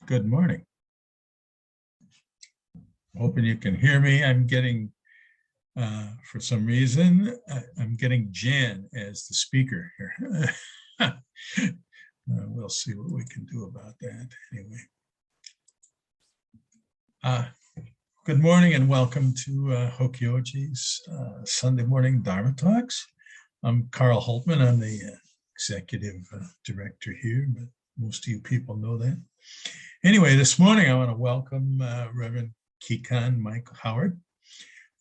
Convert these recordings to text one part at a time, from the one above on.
Good morning. Hoping you can hear me. I'm getting, for some reason, I'm getting Jan as the speaker here. We'll see what we can do about that anyway. Good morning and welcome to Hokyoji's Sunday morning Dharma Talks. I'm Carl Holtman. I'm the executive director here, but most of you people know that. Anyway, this morning I want to welcome Reverend Kikan Mike Howard.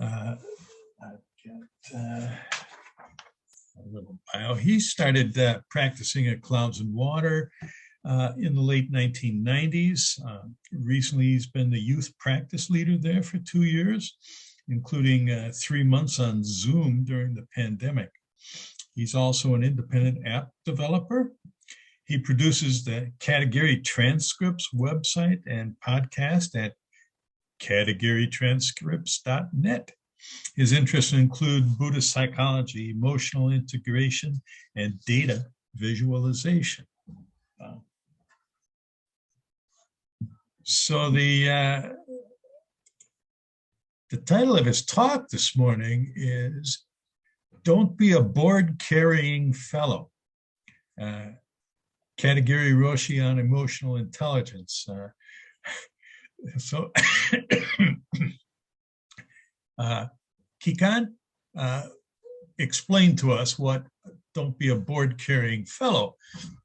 I've got a little bio. He started practicing at Clouds and Water in the late 1990s. Recently, he's been the youth practice leader there for 2 years, including 3 months on Zoom during the pandemic. He's also an independent app developer. He produces the Katagiri transcripts website and podcast at katagirytranscripts.net. His interests include Buddhist psychology, emotional integration, and data visualization. So the title of his talk this morning is "Don't Be a Board-Carrying Fellow." Katagiri Roshi on emotional intelligence. Kikan, explain to us what "don't be a board-carrying fellow"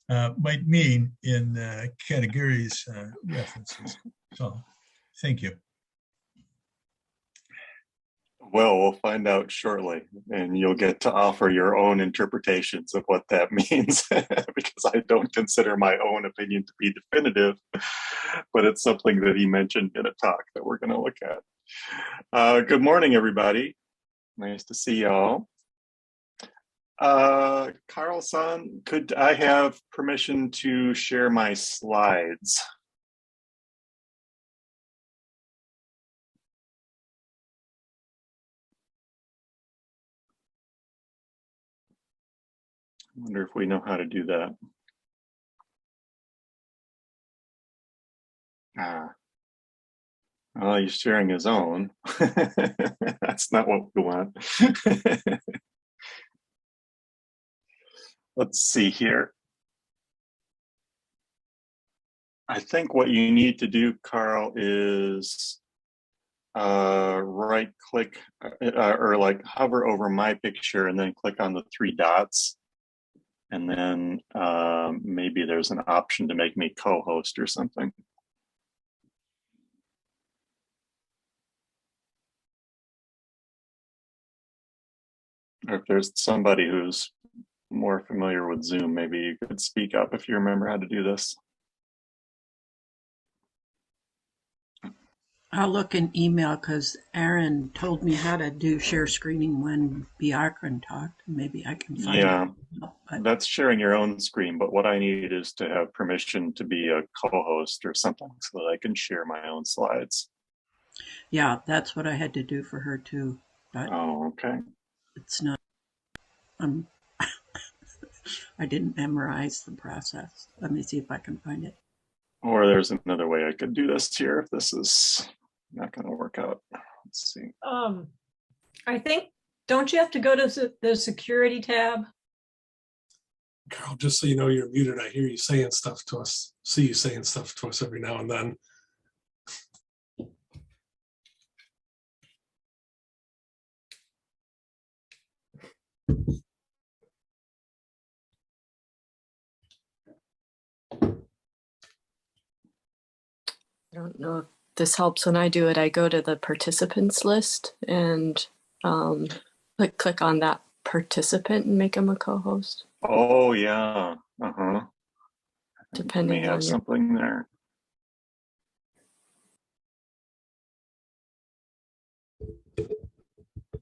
might mean in Katagiri's references. So, thank you. Well, we'll find out shortly, and you'll get to offer your own interpretations of what that means, because I don't consider my own opinion to be definitive, but it's something that he mentioned in a talk that we're going to look at. Good morning, everybody. Nice to see y'all. Carl-san, could I have permission to share my slides? I wonder if we know how to do that. Well, he's sharing his own. That's not what we want. Let's see here. I think what you need to do, Carl, is right click or like hover over my picture and then click on the 3 dots. And then maybe there's an option to make me co-host or something. Or if there's somebody who's more familiar with Zoom, maybe you could speak up if you remember how to do this. I'll look in email because Aaron told me how to do share screening when Bjarkran talked. Maybe I can find it. That's sharing your own screen, but what I need is to have permission to be a co-host or something so that I can share my own slides. Yeah, that's what I had to do for her too. But oh, okay. It's not. I didn't memorize the process. Let me see if I can find it. Or there's another way I could do this here if this is not going to work out. Let's see. I think, don't you have to go to the security tab? Carl, just so you know, you're muted. I hear you saying stuff to us, see you saying stuff to us every now and then. I don't know if this helps. When I do it, I go to the participants list and click on that participant and make them a co-host. Oh yeah. Depending may have on something there.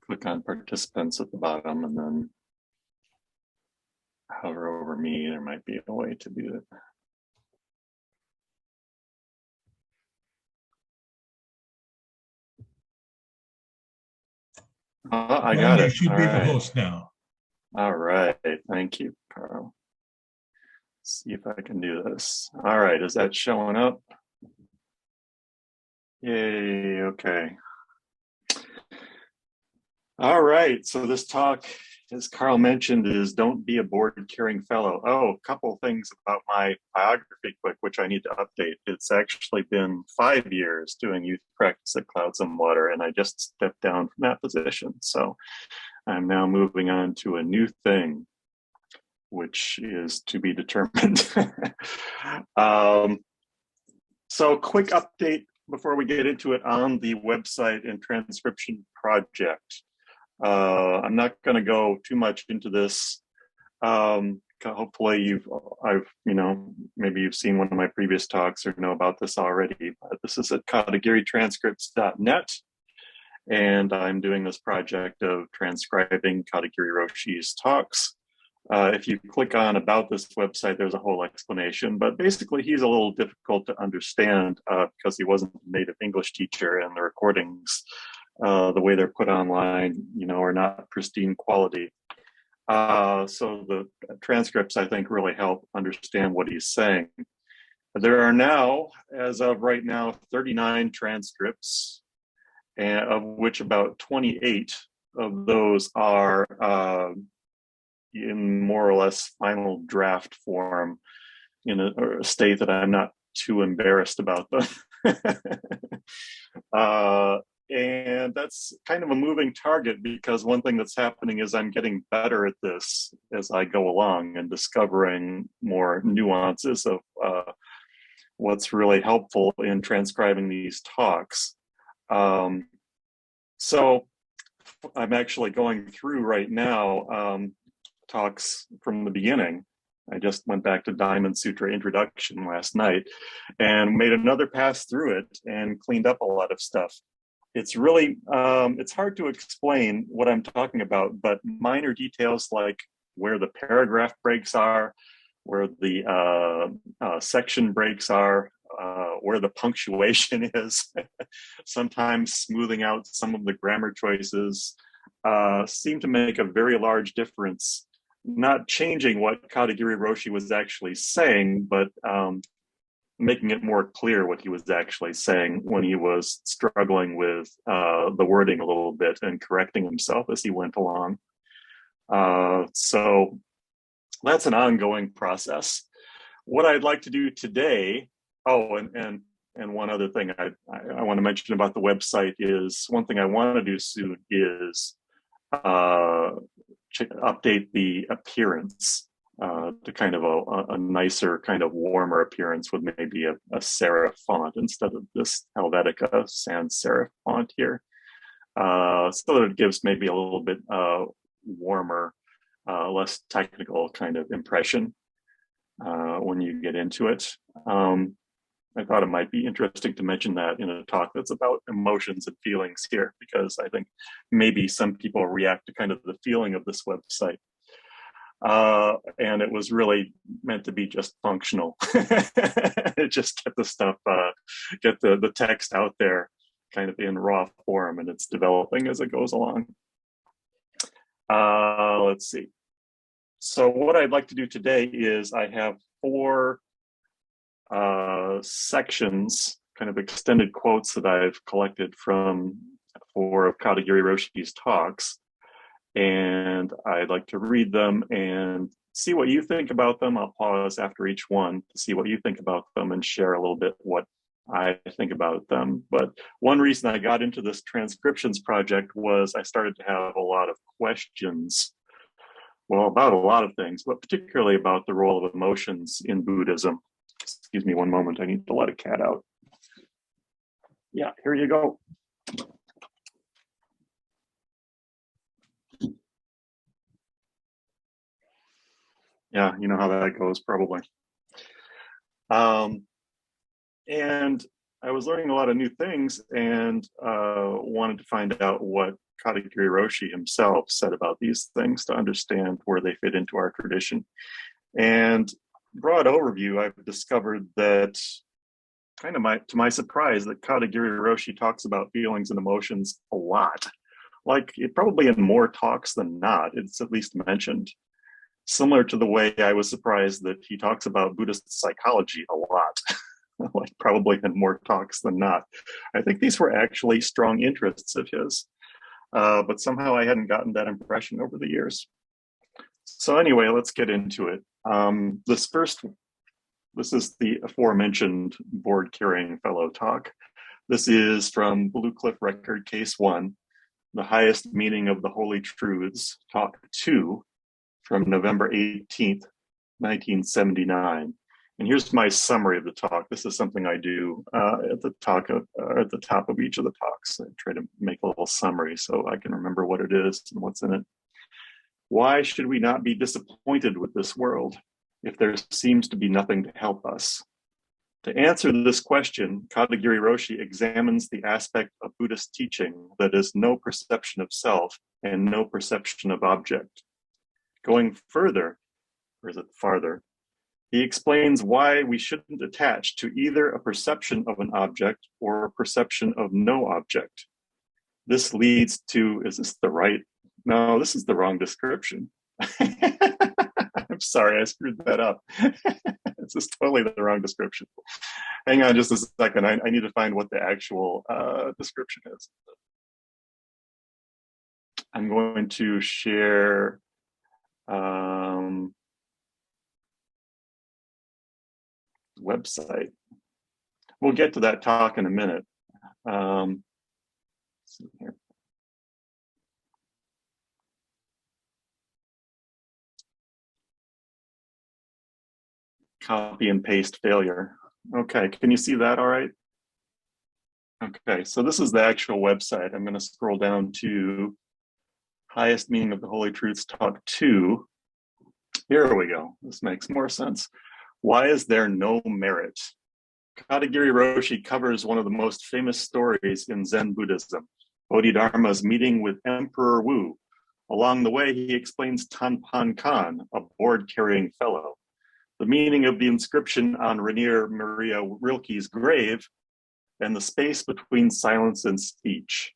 Click on participants at the bottom and then hover over me. There might be a way to do it. I got it. You should be the host now. All right. Thank you, Carl. Let's see if I can do this. All right. Is that showing up? Yay, okay. All right, so this talk, as Carl mentioned, is Don't Be a Board-Carrying Fellow. Oh, a couple things about my biography quick, which I need to update. It's actually been 5 years doing youth practice at Clouds and Water, and I just stepped down from that position. So I'm now moving on to a new thing, which is to be determined. So quick update before we get into it on the website and transcription project. I'm not going to go too much into this. Hopefully maybe you've seen one of my previous talks or know about this already, but this is at katagiritranscripts.net. And I'm doing this project of transcribing Katagiri Roshi's talks. If you click on about this website, there's a whole explanation, but basically he's a little difficult to understand because he wasn't a native English teacher, and the recordings, the way they're put online, are not pristine quality. So the transcripts, I think, really help understand what he's saying. There are now, as of right now, 39 transcripts, and of which about 28 of those are in more or less final draft form, in a state that I'm not too embarrassed about them. And that's kind of a moving target, because one thing that's happening is I'm getting better at this as I go along and discovering more nuances of what's really helpful in transcribing these talks. So I'm actually going through right now talks from the beginning. I just went back to Diamond Sutra Introduction last night and made another pass through it and cleaned up a lot of stuff. It's really, it's hard to explain what I'm talking about, but minor details like where the paragraph breaks are, where the section breaks are, where the punctuation is, sometimes smoothing out some of the grammar choices, seem to make a very large difference. Not changing what Katagiri Roshi was actually saying, but making it more clear what he was actually saying when he was struggling with the wording a little bit and correcting himself as he went along. So that's an ongoing process. What I'd like to do today, and one other thing I want to mention about the website is, one thing I want to do soon is update the appearance to kind of a nicer, kind of warmer appearance with maybe a serif font instead of this Helvetica sans serif font here. So that it gives maybe a little bit warmer, less technical kind of impression when you get into it. I thought it might be interesting to mention that in a talk that's about emotions and feelings here, because I think maybe some people react to kind of the feeling of this website. And it was really meant to be just functional. Just get the stuff, get the text out there kind of in raw form, and it's developing as it goes along. Let's see. So what I'd like to do today is I have 4 sections, kind of extended quotes that I've collected from 4 of Katagiri Roshi's talks. And I'd like to read them and see what you think about them. I'll pause after each one to see what you think about them and share a little bit what I think about them. But one reason I got into this transcriptions project was I started to have a lot of questions, well, about a lot of things, but particularly about the role of emotions in Buddhism. Excuse me one moment, I need to let a cat out. Yeah, here you go. Yeah, you know how that goes probably. And I was learning a lot of new things and wanted to find out what Katagiri Roshi himself said about these things to understand where they fit into our tradition. And broad overview, I've discovered that, kind of to my surprise, that Katagiri Roshi talks about feelings and emotions a lot. Like, it probably in more talks than not, it's at least mentioned. Similar to the way I was surprised that he talks about Buddhist psychology a lot. like probably in more talks than not. I think these were actually strong interests of his, but somehow I hadn't gotten that impression over the years. So anyway, let's get into it. This is the aforementioned board carrying fellow talk. This is from Blue Cliff Record, Case 1, The Highest Meaning of the Holy Truths, Talk 2, from November 18th, 1979. And here's my summary of the talk. This is something I do at the top of each of the talks. I try to make a little summary so I can remember what it is and what's in it. Why should we not be disappointed with this world if there seems to be nothing to help us? To answer this question, Katagiri Roshi examines the aspect of Buddhist teaching that is no perception of self and no perception of object. Going further, or is it farther, he explains why we shouldn't attach to either a perception of an object or a perception of no object. This leads to, is this the right? No, this is the wrong description. I'm sorry, I screwed that up. This is totally the wrong description. Hang on just a second. I need to find what the actual description is. I'm going to share website. We'll get to that talk in a minute. Let's see here. Copy and paste failure. Okay, can you see that all right? Okay, so this is the actual website. I'm going to scroll down to Highest Meaning of the Holy Truths, Talk 2. Here we go. This makes more sense. Why is there no merit? Katagiri Roshi covers one of the most famous stories in Zen Buddhism, Bodhidharma's meeting with Emperor Wu. Along the way, he explains Tanpan Kan, a board-carrying fellow. The meaning of the inscription on Rainier Maria Rilke's grave, and the space between silence and speech.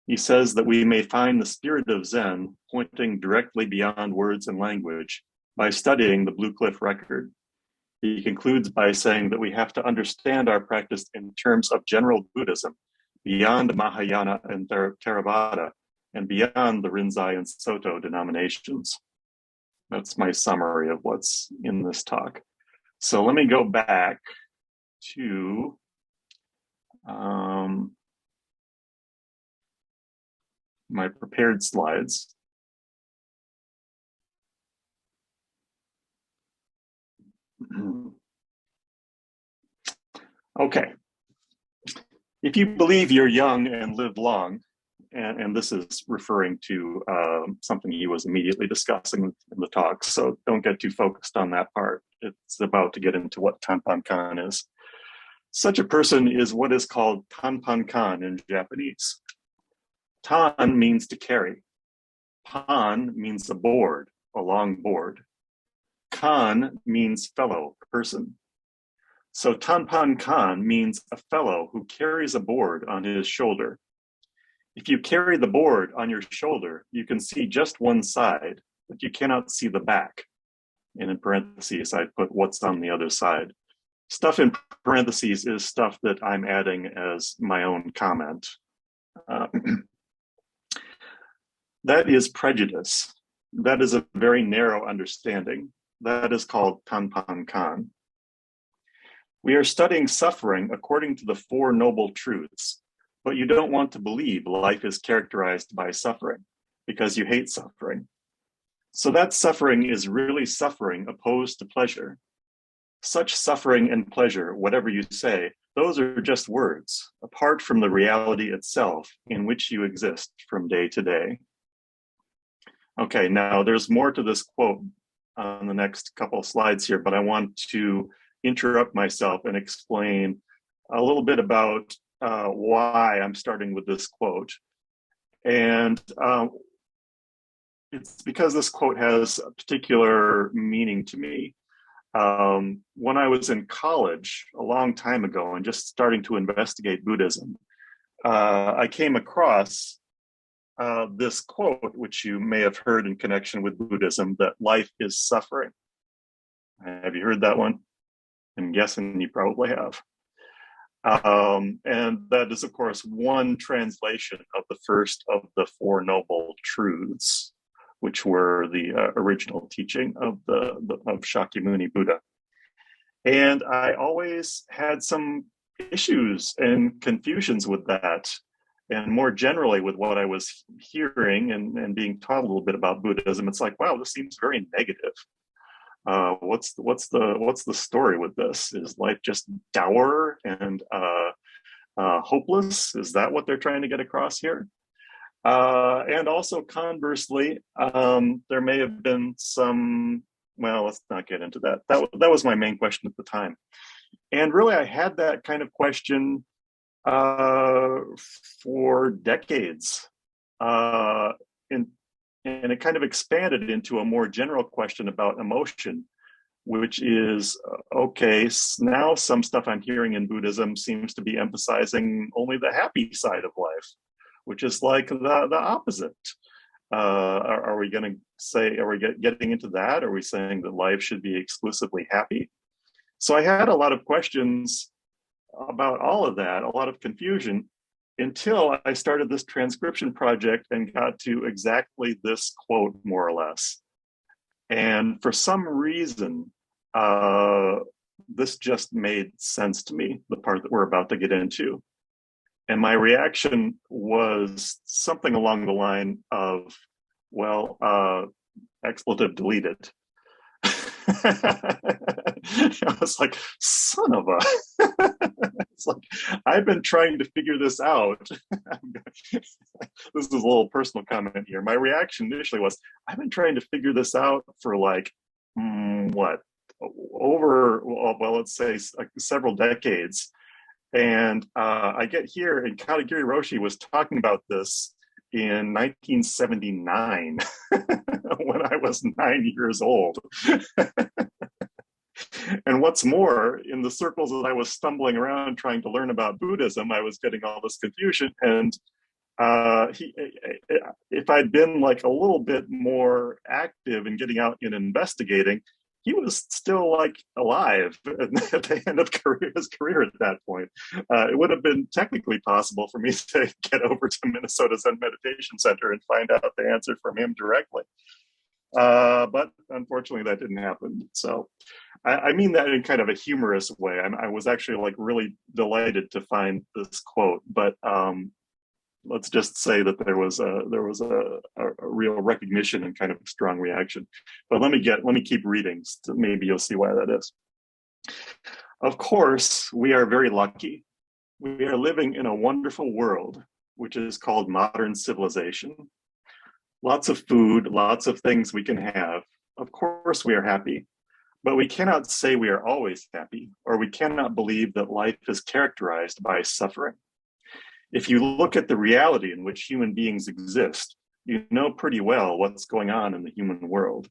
He says that we may find the spirit of Zen pointing directly beyond words and language by studying the Blue Cliff Record. He concludes by saying that we have to understand our practice in terms of general Buddhism, beyond Mahayana and Theravada, and beyond the Rinzai and Soto denominations. That's my summary of what's in this talk. So let me go back to my prepared slides. Okay. If you believe you're young and live long, and this is referring to something he was immediately discussing in the talk, so don't get too focused on that part. It's about to get into what Tanpan Kan is. Such a person is what is called Tanpan Kan in Japanese. Tan means to carry. Pan means a board, a long board. Kan means fellow, person. So Tanpan Kan means a fellow who carries a board on his shoulder. If you carry the board on your shoulder, you can see just one side, but you cannot see the back. And in parentheses, I put what's on the other side. Stuff in parentheses is stuff that I'm adding as my own comment. That is prejudice. That is a very narrow understanding. That is called Tanpan Kan. We are studying suffering according to the Four Noble Truths, but you don't want to believe life is characterized by suffering because you hate suffering. So that suffering is really suffering opposed to pleasure. Such suffering and pleasure, whatever you say, those are just words, apart from the reality itself in which you exist from day to day. Okay, now there's more to this quote on the next couple of slides here, but I want to interrupt myself and explain a little bit about why I'm starting with this quote. And it's because this quote has a particular meaning to me. When I was in college a long time ago and just starting to investigate Buddhism, I came across this quote, which you may have heard in connection with Buddhism, that life is suffering. Have you heard that one? I'm guessing you probably have. And that is, of course, one translation of the first of the Four Noble Truths, which were the original teaching of of Shakyamuni Buddha. And I always had some issues and confusions with that, and more generally with what I was hearing and being taught a little bit about Buddhism. It's like, wow, this seems very negative. What's the story with this? Is life just dour and hopeless? Is that what they're trying to get across here? And also conversely, there may have been some, well, let's not get into that. That was my main question at the time. And really, I had that kind of question for decades. And it kind of expanded into a more general question about emotion, which is, okay, now some stuff I'm hearing in Buddhism seems to be emphasizing only the happy side of life, which is like the opposite. Are we going to say, are we getting into that? Are we saying that life should be exclusively happy? So I had a lot of questions about all of that, a lot of confusion, until I started this transcription project and got to exactly this quote, more or less. And for some reason, this just made sense to me, the part that we're about to get into. And my reaction was something along the line of, well, expletive deleted. I was like, son of a. It's like, I've been trying to figure this out. This is a little personal comment here. My reaction initially was, I've been trying to figure this out for like, what? Over, well, let's say several decades. And I get here, and Katagiri Roshi was talking about this in 1979 when I was 9 years old. And what's more, in the circles that I was stumbling around trying to learn about Buddhism, I was getting all this confusion. And if I'd been like a little bit more active in getting out and investigating, he was still like alive at the end of his career at that point. It would have been technically possible for me to get over to Minnesota Zen Meditation Center and find out the answer from him directly. But unfortunately, that didn't happen. So I mean that in kind of a humorous way. I was actually like really delighted to find this quote, but let's just say that there was a real recognition and kind of a strong reaction. But let me keep reading. So maybe you'll see why that is. Of course, we are very lucky. We are living in a wonderful world, which is called modern civilization. Lots of food, lots of things we can have. Of course, we are happy. But we cannot say we are always happy, or we cannot believe that life is characterized by suffering. If you look at the reality in which human beings exist, you know pretty well what's going on in the human world.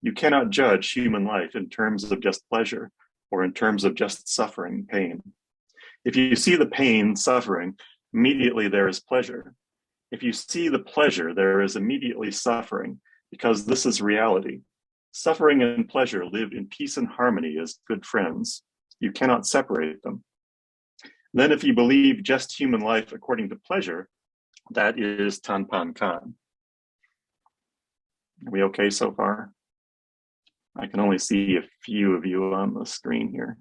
You cannot judge human life in terms of just pleasure or in terms of just suffering, pain. If you see the pain, suffering, immediately there is pleasure. If you see the pleasure, there is immediately suffering, because this is reality. Suffering and pleasure live in peace and harmony as good friends. You cannot separate them. Then if you believe just human life according to pleasure, that is Tanpan Kan. Are we okay so far? I can only see a few of you on the screen here.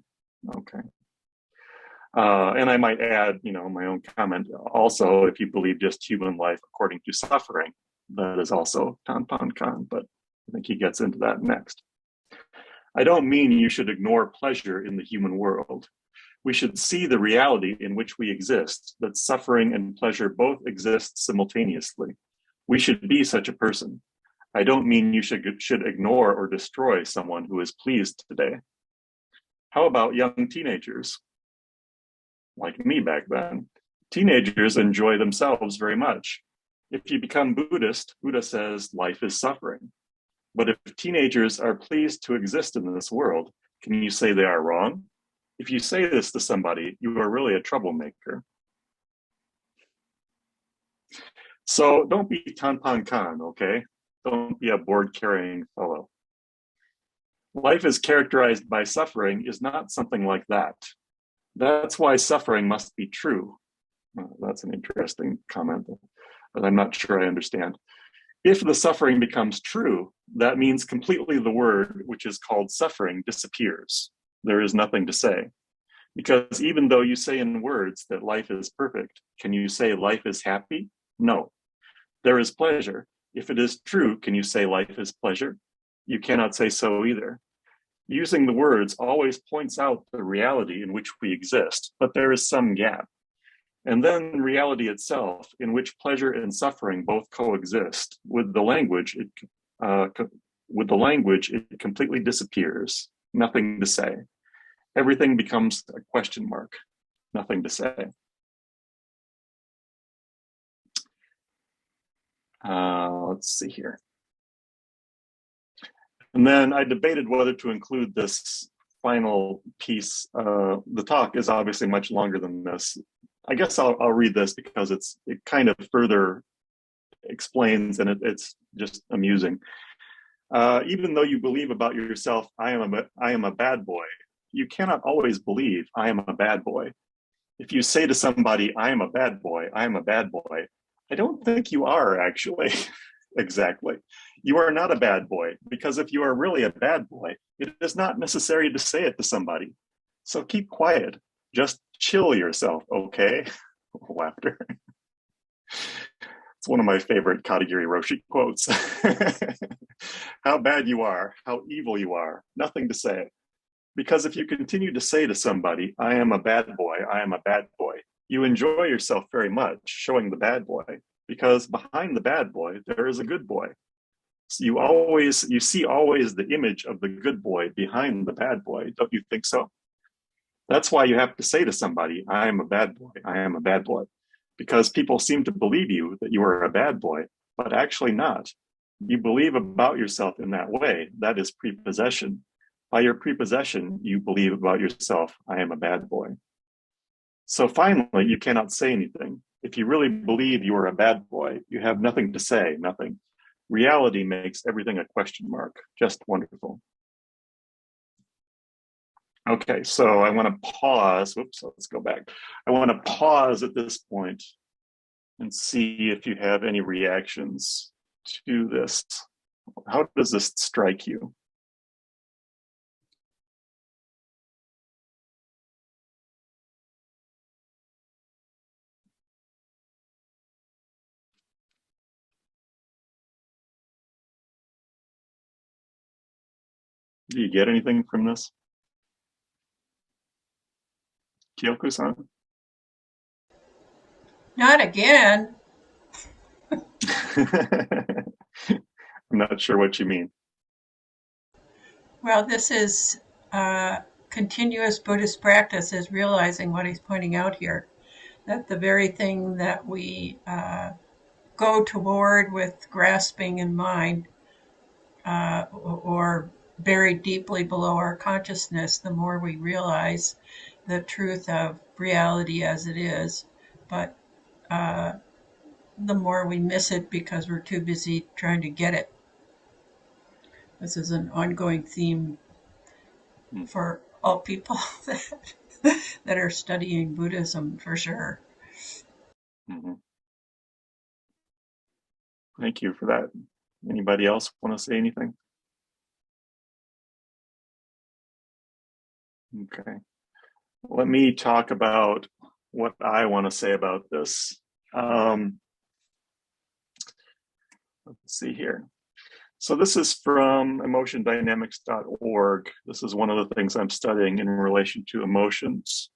Okay. And I might add, my own comment. Also, if you believe just human life according to suffering, that is also Tanpan Kan, but I think he gets into that next. I don't mean you should ignore pleasure in the human world. We should see the reality in which we exist, that suffering and pleasure both exist simultaneously. We should be such a person. I don't mean you should ignore or destroy someone who is pleased today. How about young teenagers? Like me back then. Teenagers enjoy themselves very much. If you become Buddhist, Buddha says life is suffering. But if teenagers are pleased to exist in this world, can you say they are wrong? If you say this to somebody, you are really a troublemaker. So don't be Tanpan Kan, okay? Don't be a board-carrying fellow. Life is characterized by suffering is not something like that. That's why suffering must be true. That's an interesting comment, but I'm not sure I understand. If the suffering becomes true, that means completely the word, which is called suffering, disappears. There is nothing to say. Because even though you say in words that life is perfect, can you say life is happy? No. There is pleasure. If it is true, can you say life is pleasure? You cannot say so either. Using the words always points out the reality in which we exist, but there is some gap. And then reality itself, in which pleasure and suffering both coexist. With the language, it completely disappears. Nothing to say. Everything becomes a question mark. Nothing to say. Let's see here. And then I debated whether to include this final piece. The talk is obviously much longer than this. I guess I'll read this because it kind of further explains, and it's just amusing. Even though you believe about yourself, I am a bad boy. You cannot always believe I am a bad boy. If you say to somebody, I am a bad boy, I am a bad boy, I don't think you are actually. Exactly. You are not a bad boy, because if you are really a bad boy, it is not necessary to say it to somebody. So keep quiet. Just chill yourself, okay? Laughter. It's one of my favorite Katagiri Roshi quotes. How bad you are, how evil you are, nothing to say. Because if you continue to say to somebody, I am a bad boy, I am a bad boy, you enjoy yourself very much showing the bad boy, because behind the bad boy, there is a good boy. So you see always the image of the good boy behind the bad boy. Don't you think so? That's why you have to say to somebody, I am a bad boy, I am a bad boy. Because people seem to believe you that you are a bad boy, but actually not. You believe about yourself in that way. That is prepossession. By your prepossession, you believe about yourself, I am a bad boy. So finally, you cannot say anything. If you really believe you are a bad boy, you have nothing to say, nothing. Reality makes everything a question mark. Just wonderful. Okay, so I want to pause. Whoops, let's go back. I want to pause at this point and see if you have any reactions to this. How does this strike you? Do you get anything from this? Kyoku-san? Not again. I'm not sure what you mean. Well, this is continuous Buddhist practice, is realizing what he's pointing out here, that the very thing that we go toward with grasping in mind, or buried deeply below our consciousness, the more we realize the truth of reality as it is, but the more we miss it because we're too busy trying to get it. This is an ongoing theme for all people that are studying Buddhism, for sure. Mm-hmm. Thank you for that. Anybody else want to say anything? Okay. Let me talk about what I want to say about this. Let's see here. So this is from emotiondynamics.org. This is one of the things I'm studying in relation to emotions.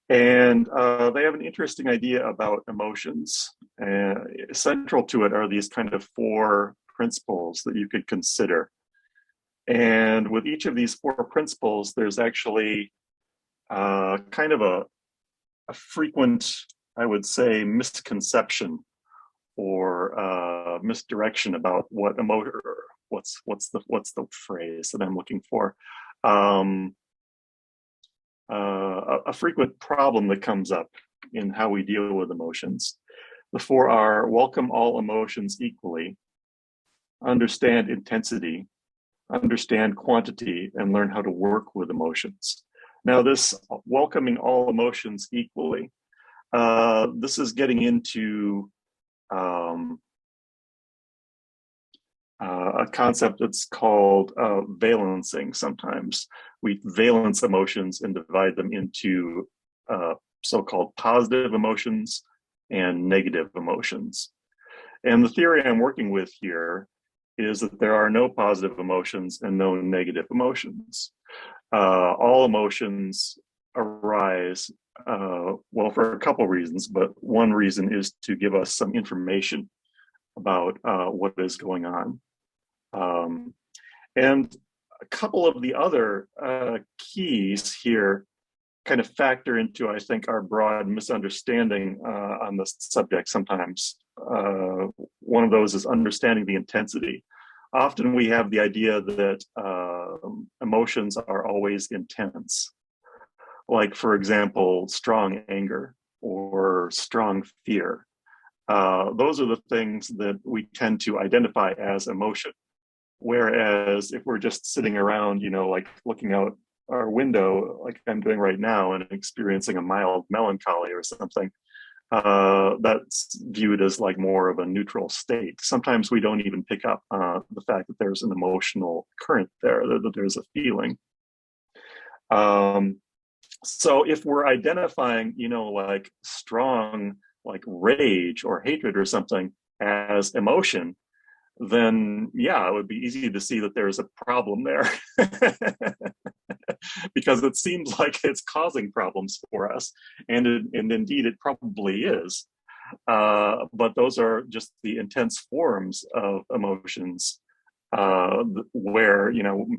And they have an interesting idea about emotions. Central to it are these kind of 4 principles that you could consider. And with each of these 4 principles, there's actually kind of a frequent, I would say, misconception or misdirection about what emotion, what's the phrase that I'm looking for? A frequent problem that comes up in how we deal with emotions. The 4 are: welcome all emotions equally, understand intensity, understand quantity, and learn how to work with emotions. Now, this welcoming all emotions equally, this is getting into a concept that's called valencing. Sometimes we valence emotions and divide them into so-called positive emotions and negative emotions. And the theory I'm working with here is that there are no positive emotions and no negative emotions. All emotions arise, well, for a couple reasons, but one reason is to give us some information about what is going on. And a couple of the other keys here kind of factor into, I think, our broad misunderstanding on this subject sometimes. One of those is understanding the intensity. Often we have the idea that emotions are always intense. Like, for example, strong anger or strong fear. Those are the things that we tend to identify as emotion. Whereas if we're just sitting around, like looking out our window, like I'm doing right now, and experiencing a mild melancholy or something, that's viewed as like more of a neutral state. Sometimes we don't even pick up the fact that there's an emotional current there, that there's a feeling. So if we're identifying, like strong, like rage or hatred or something as emotion, then yeah, it would be easy to see that there's a problem there. Because it seems like it's causing problems for us, and indeed it probably is. But those are just the intense forms of emotions, where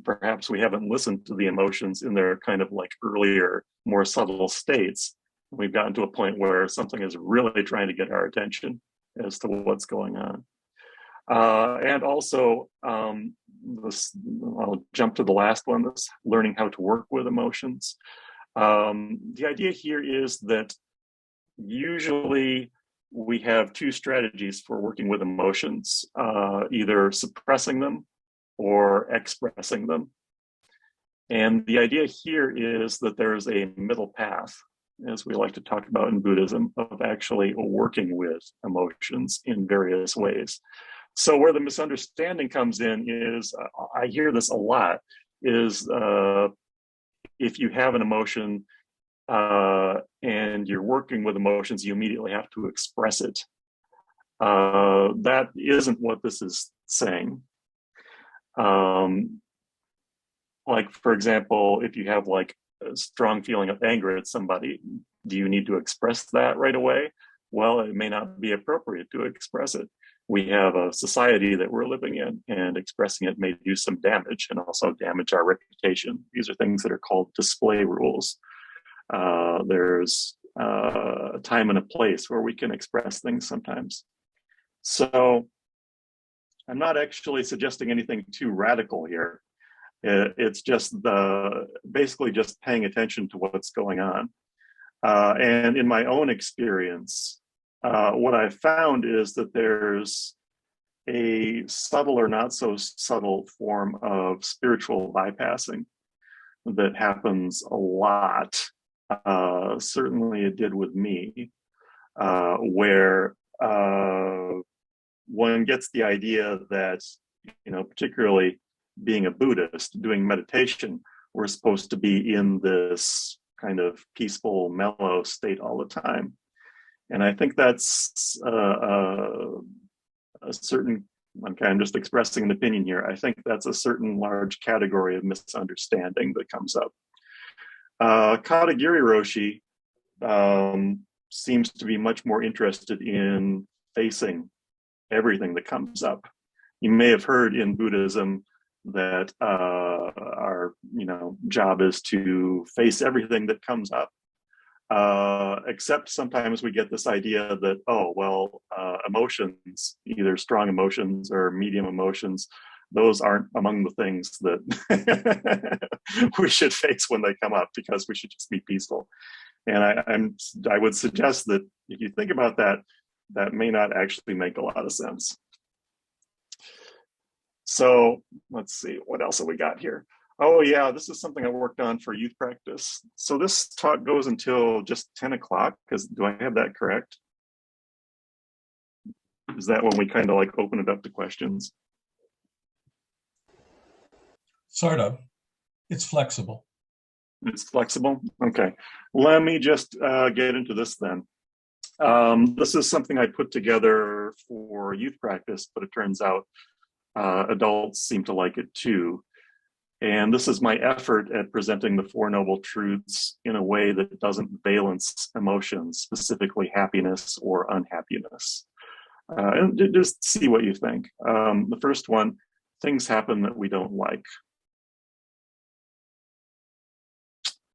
perhaps we haven't listened to the emotions in their kind of like earlier, more subtle states. We've gotten to a point where something is really trying to get our attention as to what's going on. And also, I'll jump to the last one, this learning how to work with emotions. The idea here is that usually we have two strategies for working with emotions, either suppressing them or expressing them. And the idea here is that there's a middle path, as we like to talk about in Buddhism, of actually working with emotions in various ways. So where the misunderstanding comes in is, I hear this a lot, is if you have an emotion and you're working with emotions, you immediately have to express it. That isn't what this is saying. Like, for example, if you have like a strong feeling of anger at somebody, do you need to express that right away? Well, it may not be appropriate to express it. We have a society that we're living in, and expressing it may do some damage and also damage our reputation. These are things that are called display rules. There's a time and a place where we can express things sometimes. So I'm not actually suggesting anything too radical here. It's just basically just paying attention to what's going on. And in my own experience, what I've found is that there's a subtle or not so subtle form of spiritual bypassing that happens a lot. Certainly it did with me, where one gets the idea that, particularly being a Buddhist, doing meditation, we're supposed to be in this kind of peaceful, mellow state all the time. And I think that's a certain, okay, I'm just expressing an opinion here. I think that's a certain large category of misunderstanding that comes up. Katagiri Roshi seems to be much more interested in facing everything that comes up. You may have heard in Buddhism that our job is to face everything that comes up. Except sometimes we get this idea that, emotions, either strong emotions or medium emotions, those aren't among the things that we should face when they come up, because we should just be peaceful. And I would suggest that if you think about that, that may not actually make a lot of sense. So let's see, what else have we got here? Oh yeah, this is something I worked on for youth practice. So this talk goes until just 10 o'clock, because do I have that correct? Is that when we kind of like open it up to questions? Sort of. It's flexible. It's flexible? Okay. Let me just get into this then. This is something I put together for youth practice, but it turns out adults seem to like it too. And this is my effort at presenting the Four Noble Truths in a way that doesn't valence emotions, specifically happiness or unhappiness. And just see what you think. The first one, things happen that we don't like.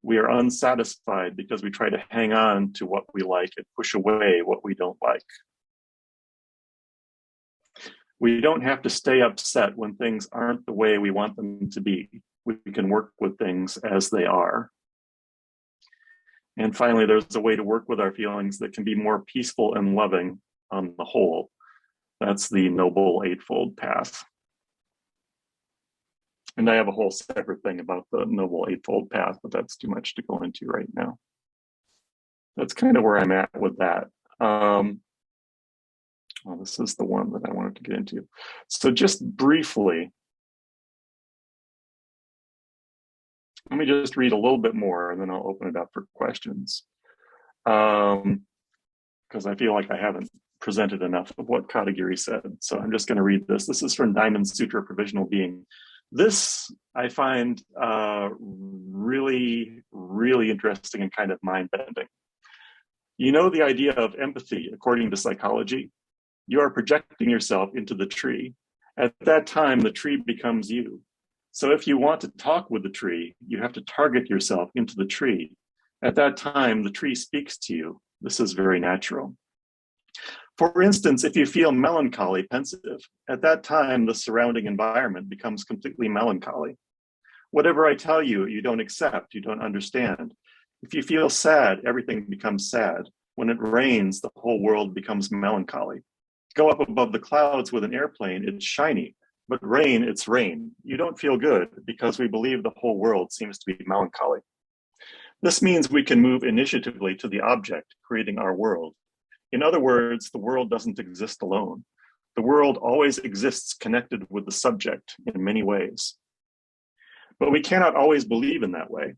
We are unsatisfied because we try to hang on to what we like and push away what we don't like. We don't have to stay upset when things aren't the way we want them to be. We can work with things as they are. And finally, there's a way to work with our feelings that can be more peaceful and loving on the whole. That's the Noble Eightfold Path. And I have a whole separate thing about the Noble Eightfold Path, but that's too much to go into right now. That's kind of where I'm at with that. Well, this is the one that I wanted to get into. So just briefly, let me just read a little bit more and then I'll open it up for questions. Because I feel like I haven't presented enough of what Katagiri said. So I'm just going to read this. This is from Diamond Sutra Provisional Being. This I find really, really interesting and kind of mind-bending. You know the idea of empathy, according to psychology? You are projecting yourself into the tree. At that time, the tree becomes you. So if you want to talk with the tree, you have to target yourself into the tree. At that time, the tree speaks to you. This is very natural. For instance, if you feel melancholy, pensive, at that time, the surrounding environment becomes completely melancholy. Whatever I tell you, you don't accept, you don't understand. If you feel sad, everything becomes sad. When it rains, the whole world becomes melancholy. Go up above the clouds with an airplane, it's shiny, but rain, it's rain. You don't feel good because we believe the whole world seems to be melancholy. This means we can move initiatively to the object, creating our world. In other words, the world doesn't exist alone. The world always exists connected with the subject in many ways. But we cannot always believe in that way.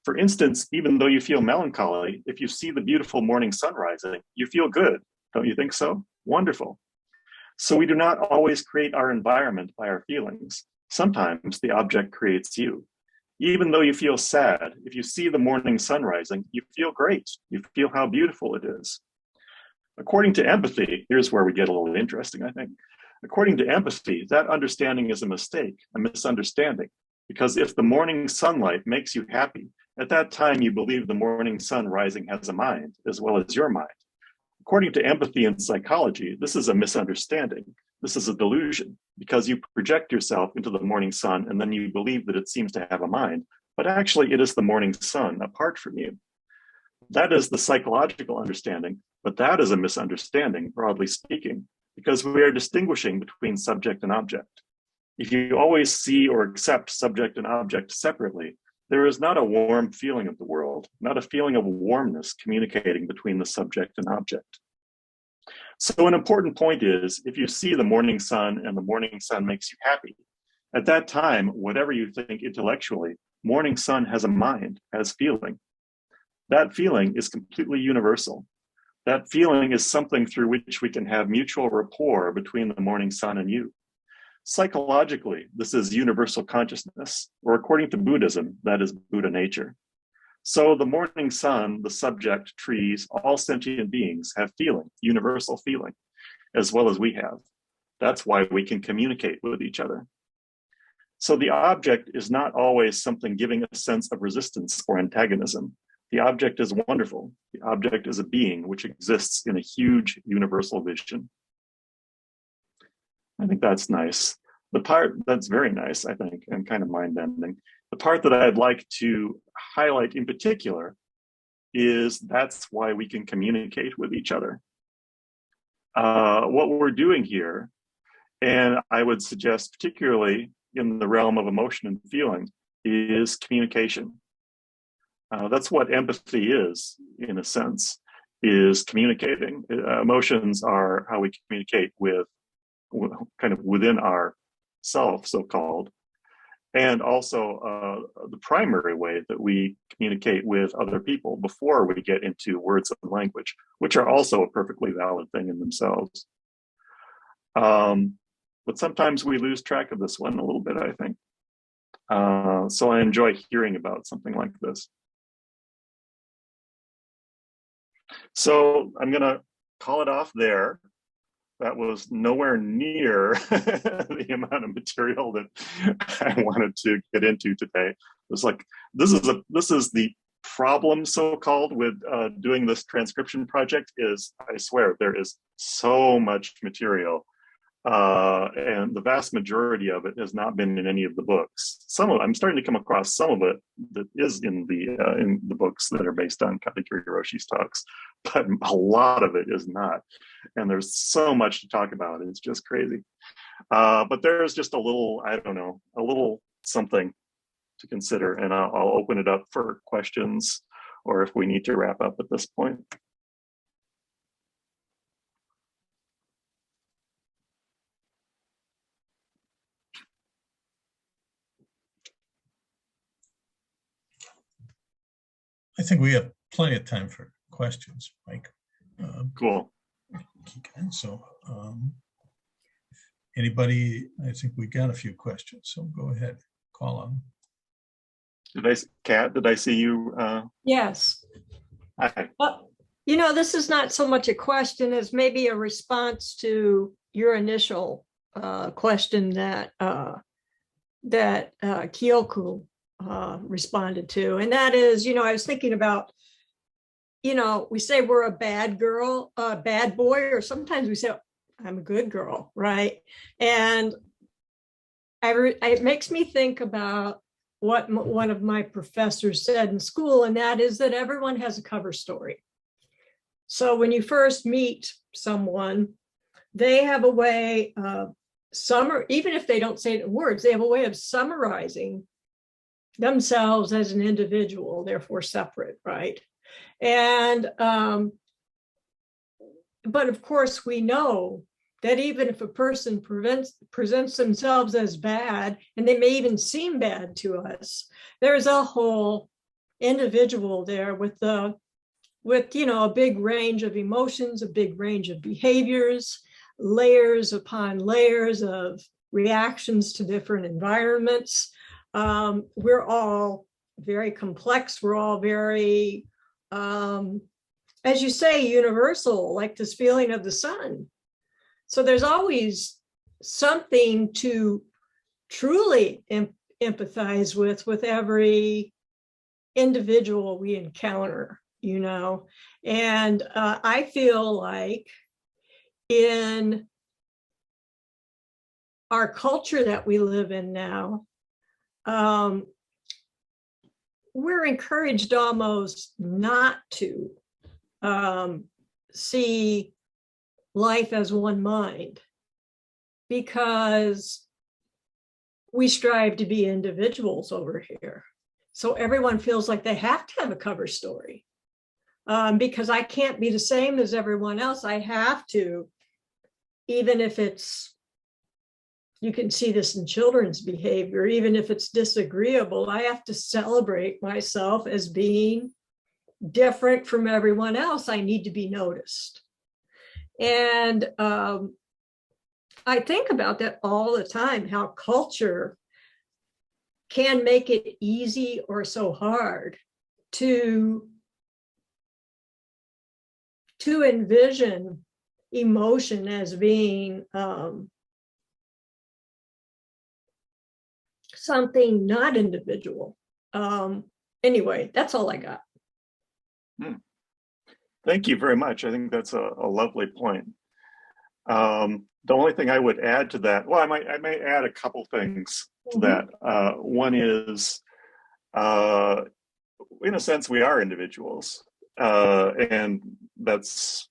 For instance, even though you feel melancholy, if you see the beautiful morning sun rising, you feel good. Don't you think so? Wonderful. So we do not always create our environment by our feelings. Sometimes the object creates you. Even though you feel sad, if you see the morning sun rising, you feel great. You feel how beautiful it is. According to empathy, here's where we get a little interesting, I think. According to empathy, that understanding is a mistake, a misunderstanding. Because if the morning sunlight makes you happy, at that time you believe the morning sun rising has a mind, as well as your mind. According to empathy and psychology, this is a misunderstanding. This is a delusion, because you project yourself into the morning sun and then you believe that it seems to have a mind, but actually it is the morning sun apart from you. That is the psychological understanding, but that is a misunderstanding, broadly speaking, because we are distinguishing between subject and object. If you always see or accept subject and object separately, there is not a warm feeling of the world, not a feeling of warmness communicating between the subject and object. So an important point is, if you see the morning sun and the morning sun makes you happy, at that time, whatever you think intellectually, morning sun has a mind, has feeling. That feeling is completely universal. That feeling is something through which we can have mutual rapport between the morning sun and you. Psychologically, this is universal consciousness, or according to Buddhism, that is Buddha nature. So the morning sun, the subject, trees, all sentient beings have feeling, universal feeling, as well as we have. That's why we can communicate with each other. So the object is not always something giving a sense of resistance or antagonism. The object is wonderful. The object is a being which exists in a huge universal vision. I think that's nice. The part that's very nice, I think, and kind of mind-bending. The part that I'd like to highlight in particular is that's why we can communicate with each other. What we're doing here And I would suggest, particularly in the realm of emotion and feeling, is communication. That's what empathy is, in a sense, is communicating. Emotions are how we communicate with kind of within our self, so-called, and also the primary way that we communicate with other people before we get into words and language, which are also a perfectly valid thing in themselves. But sometimes we lose track of this one a little bit, I think. So I enjoy hearing about something like this. So I'm going to call it off there. That was nowhere near the amount of material that I wanted to get into today. It was like, this is the problem, so-called, with doing this transcription project. Is, I swear, there is so much material, and the vast majority of it has not been in any of the books. I'm starting to come across some of it that is in the books that are based on Katagiri Roshi's talks, but a lot of it is not. And there's so much to talk about. It's just crazy. But there's just a little, I don't know, a little something to consider, and I'll open it up for questions, or if we need to wrap up at this point. I think we have plenty of time for questions, Mike. Cool. Kikan. So anybody, I think we got a few questions, so go ahead, call on. Kat, did I see you? Yes. Hi. Well, you know, this is not so much a question as maybe a response to your initial question that Kyoku responded to. And that is, you know, I was thinking about, you know, we say we're a bad girl, a bad boy, or sometimes we say, I'm a good girl, right? And it makes me think about what one of my professors said in school, and that is that everyone has a cover story. So when you first meet someone, they have a way of even if they don't say it in words, they have a way of summarizing themselves as an individual, therefore separate, right? And but of course we know that even if a person presents themselves as bad, and they may even seem bad to us, there's a whole individual there with you know, a big range of emotions, a big range of behaviors, layers upon layers of reactions to different environments. We're all very complex. We're all very, as you say, universal, like this feeling of the sun. So there's always something to truly empathize with every individual we encounter, you know. And I feel like in our culture that we live in now, we're encouraged almost not to see life as one mind, because we strive to be individuals over here. So everyone feels like they have to have a cover story, because I can't be the same as everyone else. I have to, even if it's, you can see this in children's behavior, even if it's disagreeable, I have to celebrate myself as being different from everyone else. I need to be noticed. And I think about that all the time, how culture can make it easy or so hard to envision emotion as being something not individual. Anyway, that's all I got. Thank you very much. I think that's a lovely point. The only thing I would add to that, well, I may add a couple things to that. One is, in a sense, we are individuals, and that's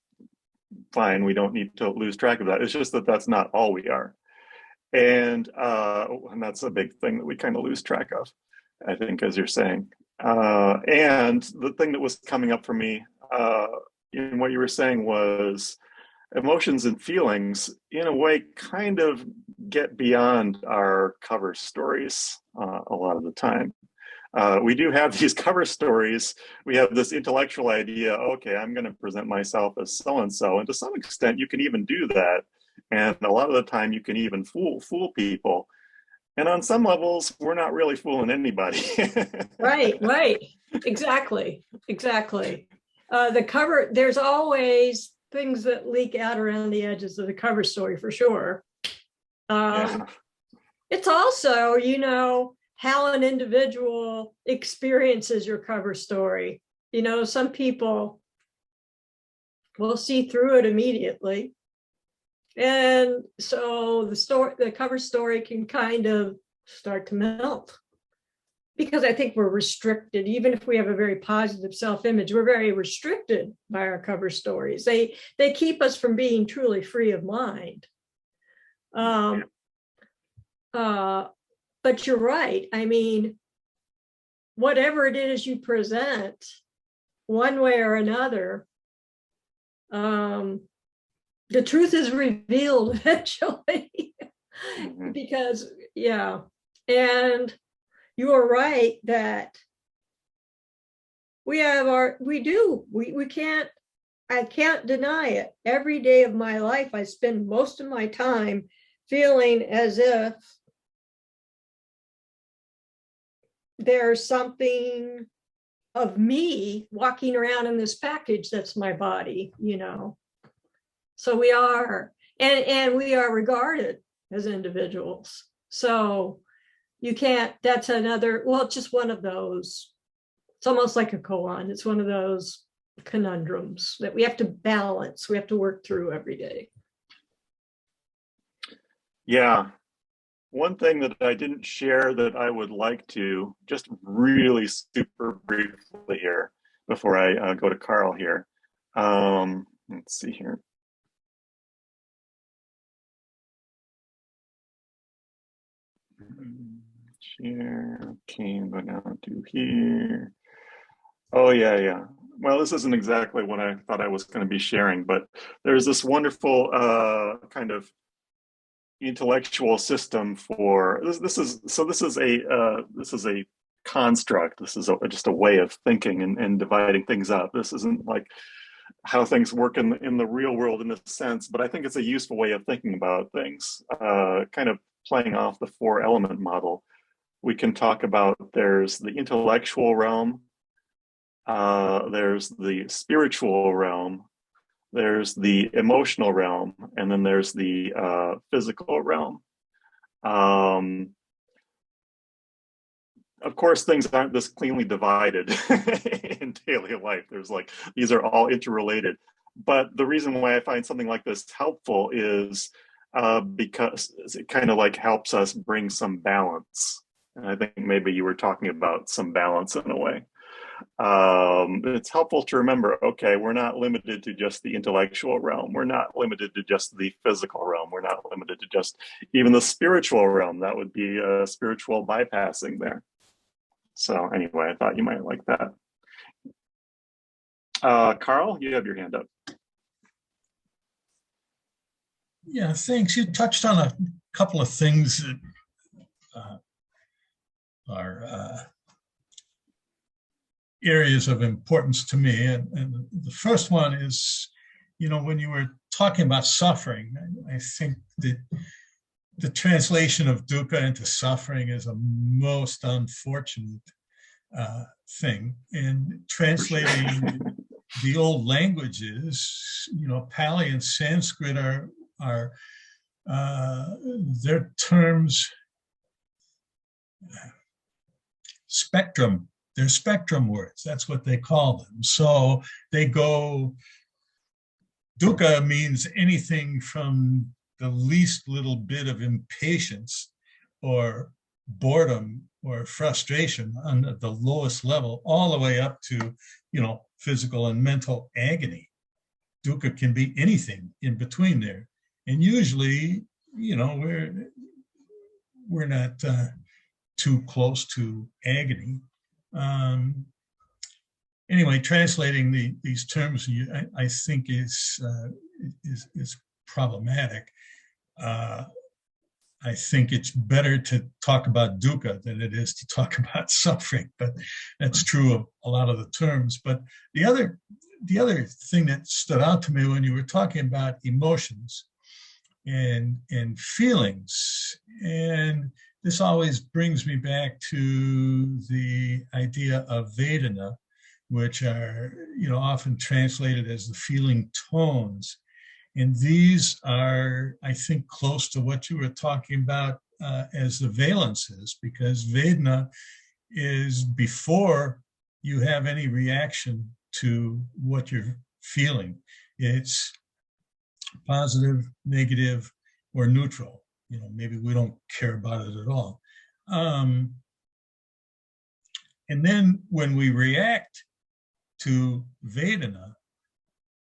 fine. We don't need to lose track of that. It's just that that's not all we are. And that's a big thing that we kind of lose track of, I think, as you're saying. And the thing that was coming up for me in what you were saying was emotions and feelings, in a way, kind of get beyond our cover stories a lot of the time. We do have these cover stories. We have this intellectual idea, okay, I'm going to present myself as so-and-so. And to some extent, you can even do that. And a lot of the time, you can even fool people. And on some levels, we're not really fooling anybody. Right. Exactly. The cover, there's always things that leak out around the edges of the cover story for sure. Yeah. It's also, how an individual experiences your cover story. Some people will see through it immediately. And so the cover story can kind of start to melt, because I think we're restricted. Even if we have a very positive self-image, we're very restricted by our cover stories. They keep us from being truly free of mind. But you're right. I mean, whatever it is you present, one way or another, the truth is revealed eventually. Because, yeah. And you are right that I can't deny it. Every day of my life, I spend most of my time feeling as if there's something of me walking around in this package that's my body, So we are, and we are regarded as individuals. So you can't, that's another, well, it's just one of those, it's almost like a koan. It's one of those conundrums that we have to balance, we have to work through every day. Yeah. One thing that I didn't share that I would like to, just really super briefly here, before I go to Carl here. Let's see here. Share, okay, but now do here. Oh, yeah. Well, this isn't exactly what I thought I was going to be sharing, but there's this wonderful kind of intellectual system for this is a construct. This is just a way of thinking and dividing things up. This isn't like how things work in the real world in a sense, but I think it's a useful way of thinking about things, kind of playing off the 4-element model. We can talk about, there's the intellectual realm, there's the spiritual realm, there's the emotional realm, and then there's the physical realm. Of course, things aren't this cleanly divided in daily life. There's these are all interrelated. But the reason why I find something like this helpful is because it kind of helps us bring some balance. And I think maybe you were talking about some balance in a way. It's helpful to remember, okay, we're not limited to just the intellectual realm. We're not limited to just the physical realm. We're not limited to just even the spiritual realm. That would be a spiritual bypassing there. So anyway, I thought you might like that. Carl, you have your hand up. Yeah, thanks. You touched on a couple of things that are areas of importance to me. And the first one is, when you were talking about suffering, I think that the translation of dukkha into suffering is a most unfortunate thing. And translating the old languages, Pali and Sanskrit are their terms, spectrum. They're spectrum words. That's what they call them. So they go, dukkha means anything from the least little bit of impatience or boredom or frustration on the lowest level, all the way up to, physical and mental agony. Dukkha can be anything in between there. And usually, we're not too close to agony. Anyway, translating these terms, I think is problematic. I think it's better to talk about dukkha than it is to talk about suffering, but that's true of a lot of the terms. But the other thing that stood out to me when you were talking about emotions and feelings, and this always brings me back to the idea of Vedana, which are often translated as the feeling tones. And these are, I think, close to what you were talking about as the valences, because Vedana is before you have any reaction to what you're feeling. It's positive, negative, or neutral. Maybe we don't care about it at all. And then when we react to Vedana,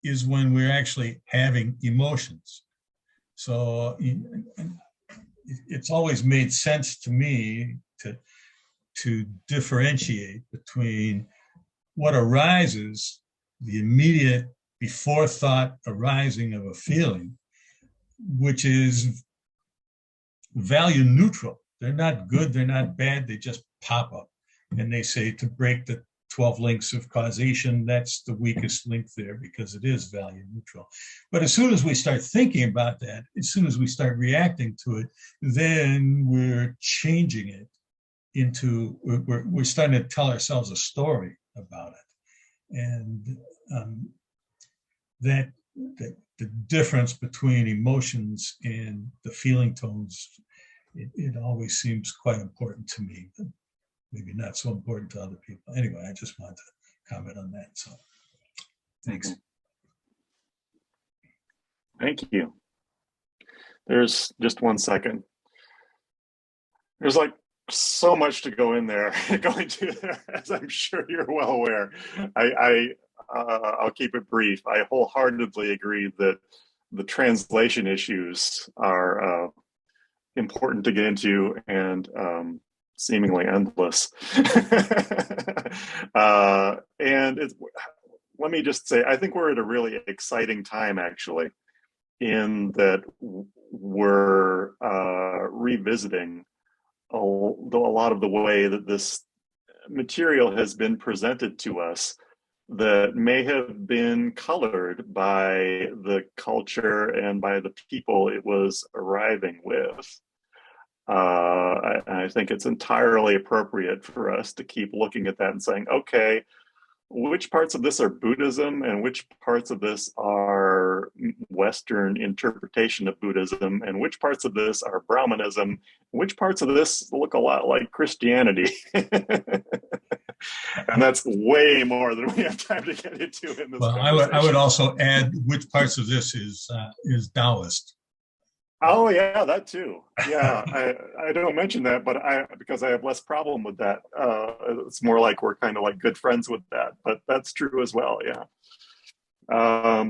is when we're actually having emotions. So it's always made sense to me to differentiate between what arises, the immediate before thought arising of a feeling, which is value neutral. They're not good, they're not bad, they just pop up. And they say to break the 12 links of causation, that's the weakest link there because it is value neutral. But as soon as we start thinking about that, as soon as we start reacting to it, then we're changing it into, we're starting to tell ourselves a story about it. And that the difference between emotions and the feeling tones, it always seems quite important to me. Maybe not so important to other people. Anyway, I just wanted to comment on that. So thanks. Thank you. There's just 1 second. There's like so much to go in there, going to there, as I'm sure you're well aware. I'll keep it brief. I wholeheartedly agree that the translation issues are important to get into and seemingly endless. And let me just say, I think we're at a really exciting time, actually, in that we're revisiting a lot of the way that this material has been presented to us that may have been colored by the culture and by the people it was arriving with. I think it's entirely appropriate for us to keep looking at that and saying, okay, which parts of this are Buddhism and which parts of this are Western interpretation of Buddhism and which parts of this are Brahmanism, which parts of this look a lot like Christianity. And that's way more than we have time to get into in this conversation. I would also add which parts of this is Taoist. Oh yeah, that too. Yeah, I don't mention that, but because I have less problem with that. It's more like we're kind of like good friends with that, but that's true as well. Yeah.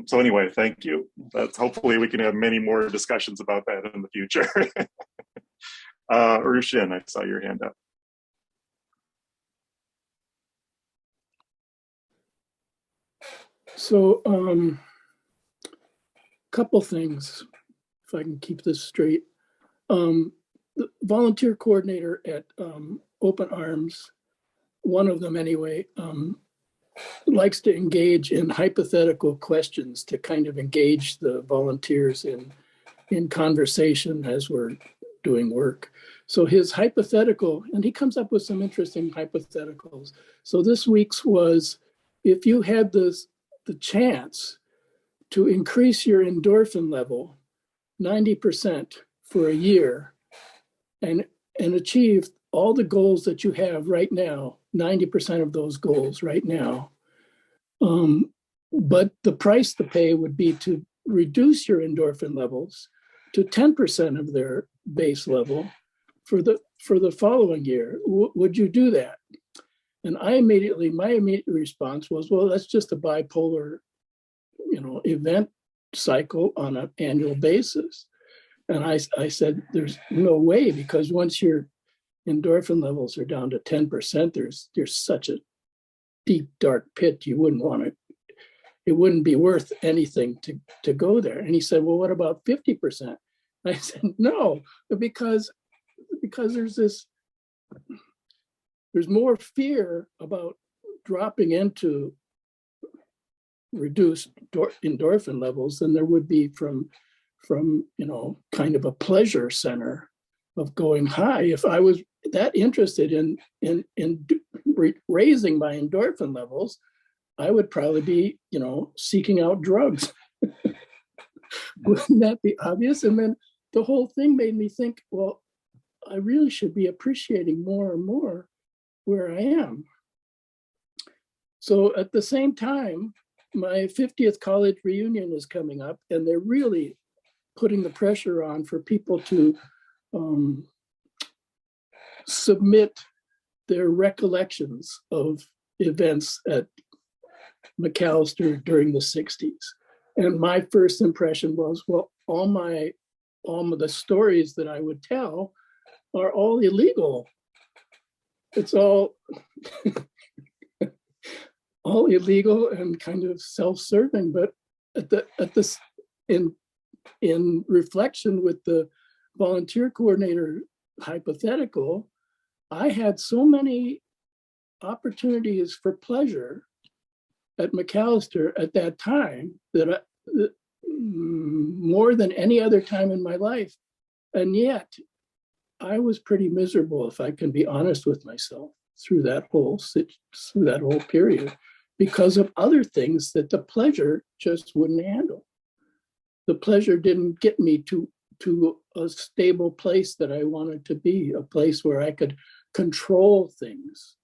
So anyway, thank you. Hopefully we can have many more discussions about that in the future. Rushin, I saw your hand up. So, couple things, if I can keep this straight. The volunteer coordinator at Open Arms, one of them anyway, likes to engage in hypothetical questions to kind of engage the volunteers in conversation as we're doing work. So his hypothetical, and he comes up with some interesting hypotheticals. So this week's was, if you had the chance to increase your endorphin level 90% for a year and achieve all the goals that you have right now, 90% of those goals right now. But the price to pay would be to reduce your endorphin levels to 10% of their base level for the following year. Would you do that? And my immediate response was, well, that's just a bipolar, event cycle on an annual basis. And I said, there's no way, because once your endorphin levels are down to 10%, there's such a deep, dark pit, you wouldn't want to, it wouldn't be worth anything to go there. And he said, well, what about 50%? I said, no, because there's more fear about dropping into reduced endorphin levels than there would be from kind of a pleasure center of going high. If I was that interested in raising my endorphin levels, I would probably be seeking out drugs. Wouldn't that be obvious? And then the whole thing made me think, well, I really should be appreciating more and more where I am. So at the same time, my 50th college reunion is coming up, and they're really putting the pressure on for people to submit their recollections of events at McAllister during the 60s. And my first impression was, well, all of the stories that I would tell are all illegal. It's all all illegal and kind of self-serving. But in reflection with the volunteer coordinator hypothetical, I had so many opportunities for pleasure at McAllister at that time that more than any other time in my life. And yet I was pretty miserable, if I can be honest with myself, through that whole period, because of other things that the pleasure just wouldn't handle. The pleasure didn't get me to a stable place that I wanted to be, a place where I could control things.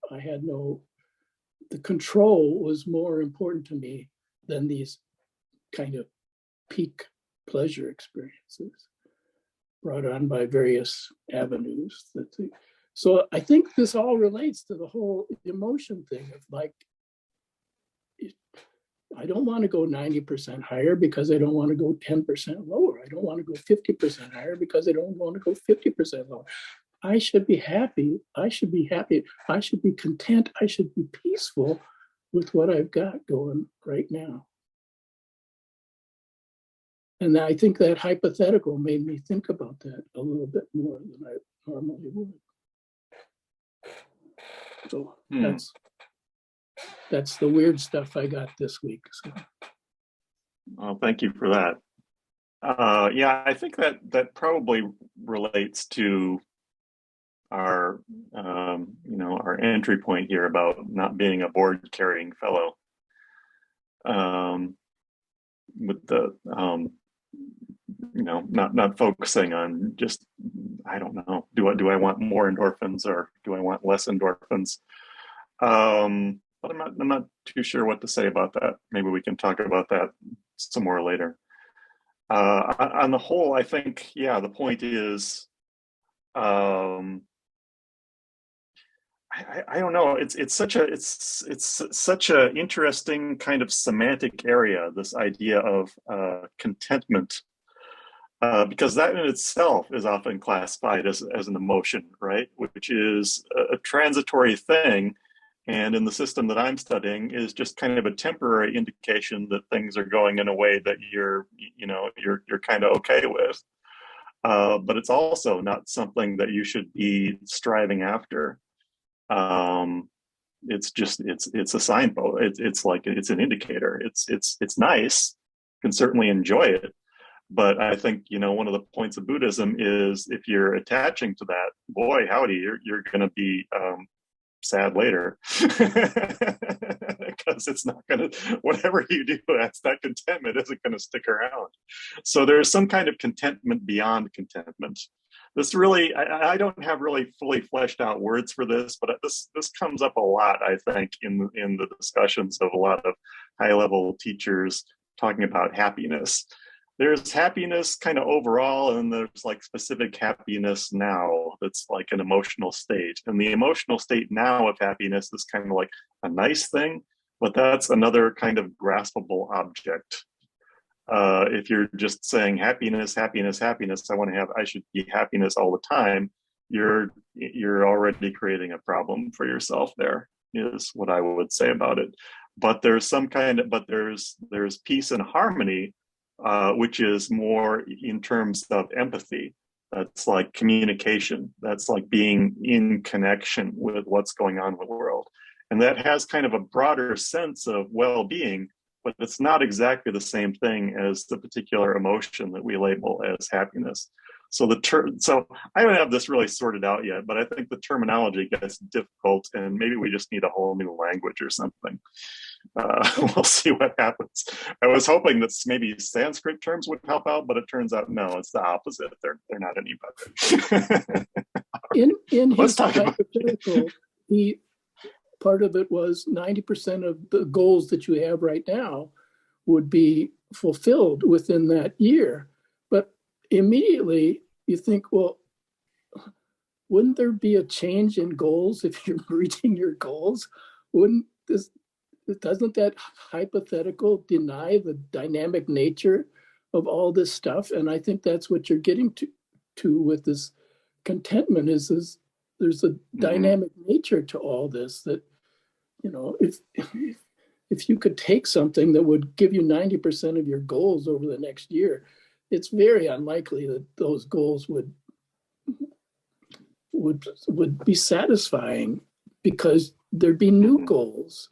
The control was more important to me than these kind of peak pleasure experiences brought on by various avenues. So I think this all relates to the whole emotion thing of like, I don't want to go 90% higher because I don't want to go 10% lower. I don't want to go 50% higher because I don't want to go 50% lower. I should be happy. I should be happy. I should be content. I should be peaceful with what I've got going right now. And I think that hypothetical made me think about that a little bit more than I normally would. So that's the weird stuff I got this week. So. Well, thank you for that. Yeah, I think that probably relates to our our entry point here about not being a board carrying fellow. With the not focusing on just, I don't know, do I want more endorphins or do I want less endorphins? But I'm not too sure what to say about that. Maybe we can talk about that some more later. On the whole, I think, yeah, the point is, I don't know. It's such a interesting kind of semantic area, this idea of contentment, because that in itself is often classified as an emotion, right? Which is a transitory thing. And in the system that I'm studying is just kind of a temporary indication that things are going in a way that you're kind of okay with. But it's also not something that you should be striving after. It's a signpost. It's an indicator. It's nice. You can certainly enjoy it. But I think, one of the points of Buddhism is if you're attaching to that, boy, howdy, you're going to be sad later, because it's not going to, whatever you do, that contentment isn't going to stick around. So there's some kind of contentment beyond contentment. This really, I don't have really fully fleshed out words for this, but this comes up a lot, I think, in the discussions of a lot of high-level teachers talking about happiness. There's happiness kind of overall, and there's like specific happiness now that's like an emotional state. And the emotional state now of happiness is kind of like a nice thing, but that's another kind of graspable object. If you're just saying happiness, happiness, happiness, I should be happiness all the time, you're already creating a problem for yourself. There is what I would say about it. But there's there's peace and harmony, which is more in terms of empathy. That's like communication. That's like being in connection with what's going on in the world. And that has kind of a broader sense of well-being, but it's not exactly the same thing as the particular emotion that we label as happiness. So so I don't have this really sorted out yet, but I think the terminology gets difficult, and maybe we just need a whole new language or something. We'll see what happens. I was hoping that maybe Sanskrit terms would help out, but it turns out no, it's the opposite. They're not any better. In Let's his talk about hypothetical, part of it was 90% of the goals that you have right now would be fulfilled within that year. But immediately you think, well, wouldn't there be a change in goals if you're reaching your goals? Doesn't that hypothetical deny the dynamic nature of all this stuff? And I think that's what you're getting to with this contentment is there's a dynamic nature to all this that, you know, if you could take something that would give you 90% of your goals over the next year, it's very unlikely that those goals would be satisfying, because there'd be new goals.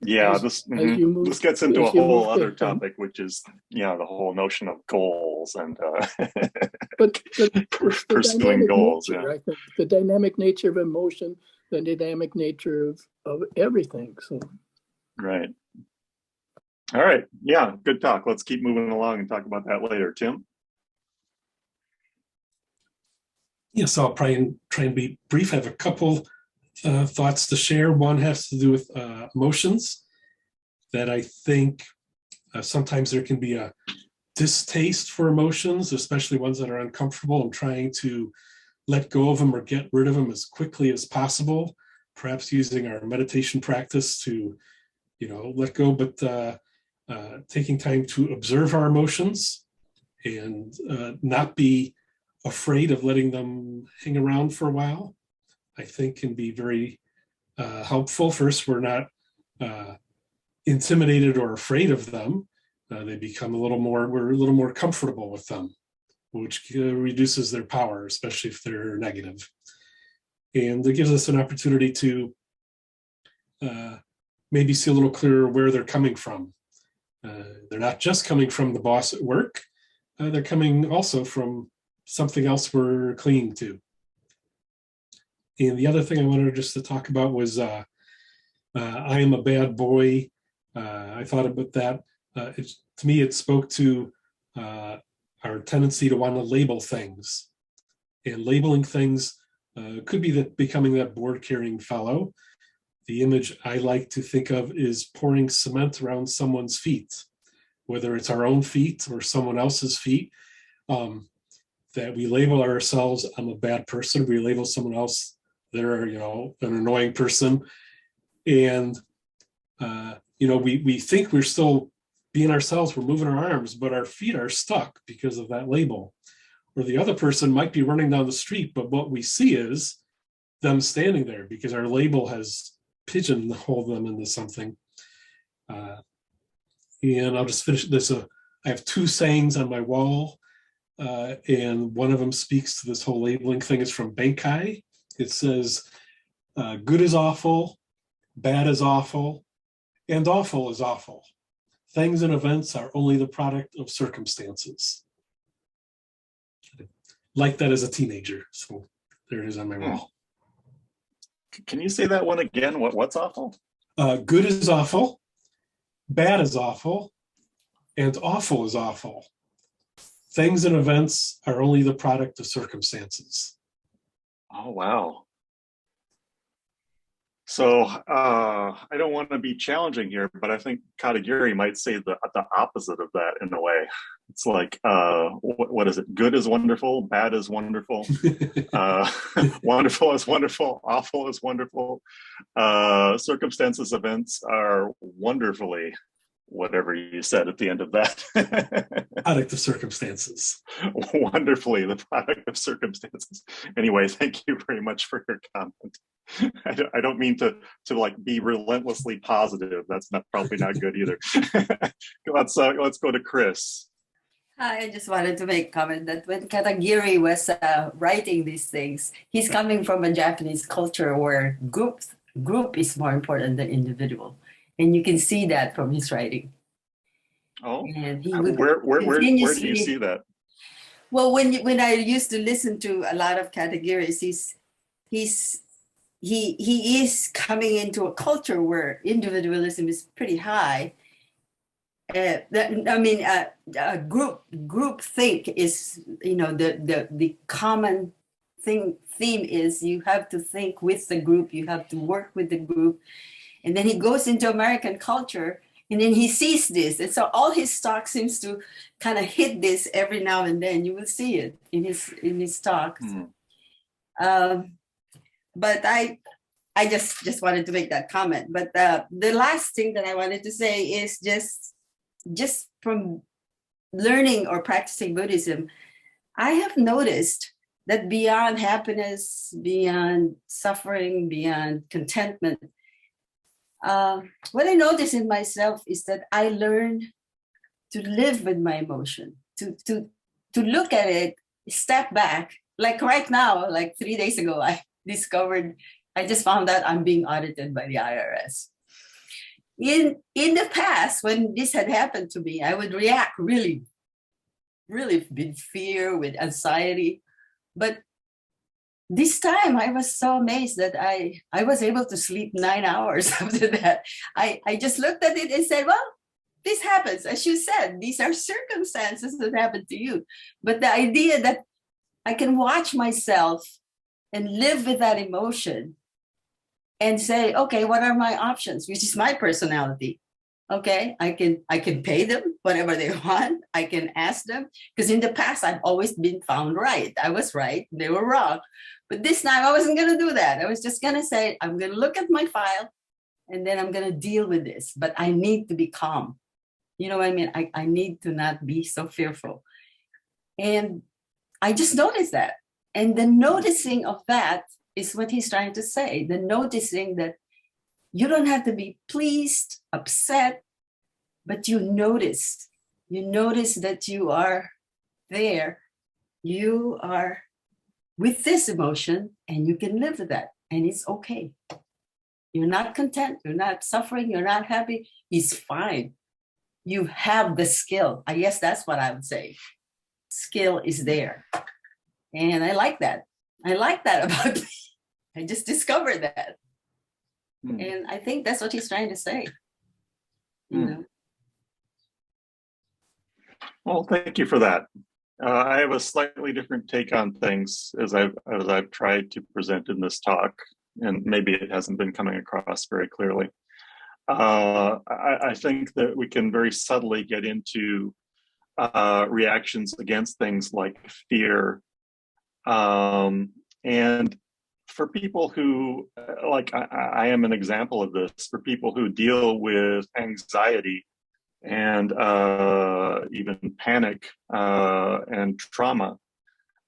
Yeah, this gets into a whole other topic, which is the whole notion of goals and but pursuing goals. Nature, I think the dynamic nature of emotion, the dynamic nature of everything. So, right. All right. Yeah, good talk. Let's keep moving along and talk about that later. Tim? Yes, I'll try and be brief. I have a couple thoughts to share. One has to do with emotions, that I think sometimes there can be a distaste for emotions, especially ones that are uncomfortable, and trying to let go of them or get rid of them as quickly as possible, perhaps using our meditation practice to, let go, but taking time to observe our emotions and not be afraid of letting them hang around for a while, I think can be very helpful. First, we're not intimidated or afraid of them. They become we're a little more comfortable with them, which reduces their power, especially if they're negative. And it gives us an opportunity to maybe see a little clearer where they're coming from. They're not just coming from the boss at work. They're coming also from something else we're clinging to. And the other thing I wanted just to talk about was I am a bad boy. I thought about that. To me, it spoke to our tendency to want to label things. And labeling things could be becoming that board-carrying fellow. The image I like to think of is pouring cement around someone's feet, whether it's our own feet or someone else's feet. That we label ourselves, I'm a bad person. We label someone else, they're an annoying person. And we think we're still being ourselves, we're moving our arms, but our feet are stuck because of that label. Or the other person might be running down the street, but what we see is them standing there because our label has pigeonholed them into something. And I'll just finish this. I have two sayings on my wall. And one of them speaks to this whole labeling thing. It's from Benkai. It says, good is awful, bad is awful, and awful is awful. Things and events are only the product of circumstances. Like that as a teenager. So there it is on my wall. Can you say that one again? What's awful? Good is awful, bad is awful, and awful is awful. Things and events are only the product of circumstances. Oh, wow. So I don't want to be challenging here, but I think Katagiri might say the opposite of that in a way. It's like, what is it? Good is wonderful, bad is wonderful, wonderful is wonderful, awful is wonderful. Circumstances, events are wonderfully whatever you said at the end of that. Product of circumstances. Wonderfully, the product of circumstances. Anyway, thank you very much for your comment. I don't mean to like be relentlessly positive. That's probably not good either. Let's go to Chris. Hi, I just wanted to make a comment that when Katagiri was writing these things, he's coming from a Japanese culture where group is more important than individual, and you can see that from his writing. Oh, and he would where do you see that? Well, when I used to listen to a lot of Katagiris, he is coming into a culture where individualism is pretty high. Group think is, the common theme is you have to think with the group, you have to work with the group. And then he goes into American culture and then he sees this. And so all his talk seems to kind of hit this every now and then. You will see it in his talks. But I just wanted to make that comment. But the last thing that I wanted to say is just from learning or practicing Buddhism, I have noticed that beyond happiness, beyond suffering, beyond contentment, what I notice in myself is that I learn to live with my emotion, to look at it, step back. Like right now, like 3 days ago, I just found out I'm being audited by the IRS. In the past, when this had happened to me, I would react really, really with fear, with anxiety. But this time I was so amazed that I was able to sleep 9 hours after that. I just looked at it and said, well, this happens. As you said, these are circumstances that happen to you. But the idea that I can watch myself and live with that emotion and say, okay, what are my options? Which is my personality. Okay, I can pay them whatever they want. I can ask them, because in the past I've always been found right. I was right, they were wrong. But this time I wasn't going to do that. I was just going to say, I'm going to look at my file and then I'm going to deal with this. But I need to be calm. You know what I mean? I need to not be so fearful. And I just noticed that. And the noticing of that is what he's trying to say. The noticing that you don't have to be pleased, upset, but you notice that you are there. You are with this emotion and you can live with that. And it's okay. You're not content. You're not suffering. You're not happy. It's fine. You have the skill. I guess that's what I would say. Skill is there. And I like that. I like that about me. I just discovered that. And I think that's what he's trying to say. You know? Well, thank you for that. I have a slightly different take on things as I've tried to present in this talk, and maybe it hasn't been coming across very clearly. I think that we can very subtly get into reactions against things like fear, and for people who, like I am an example of this, for people who deal with anxiety and even panic and trauma,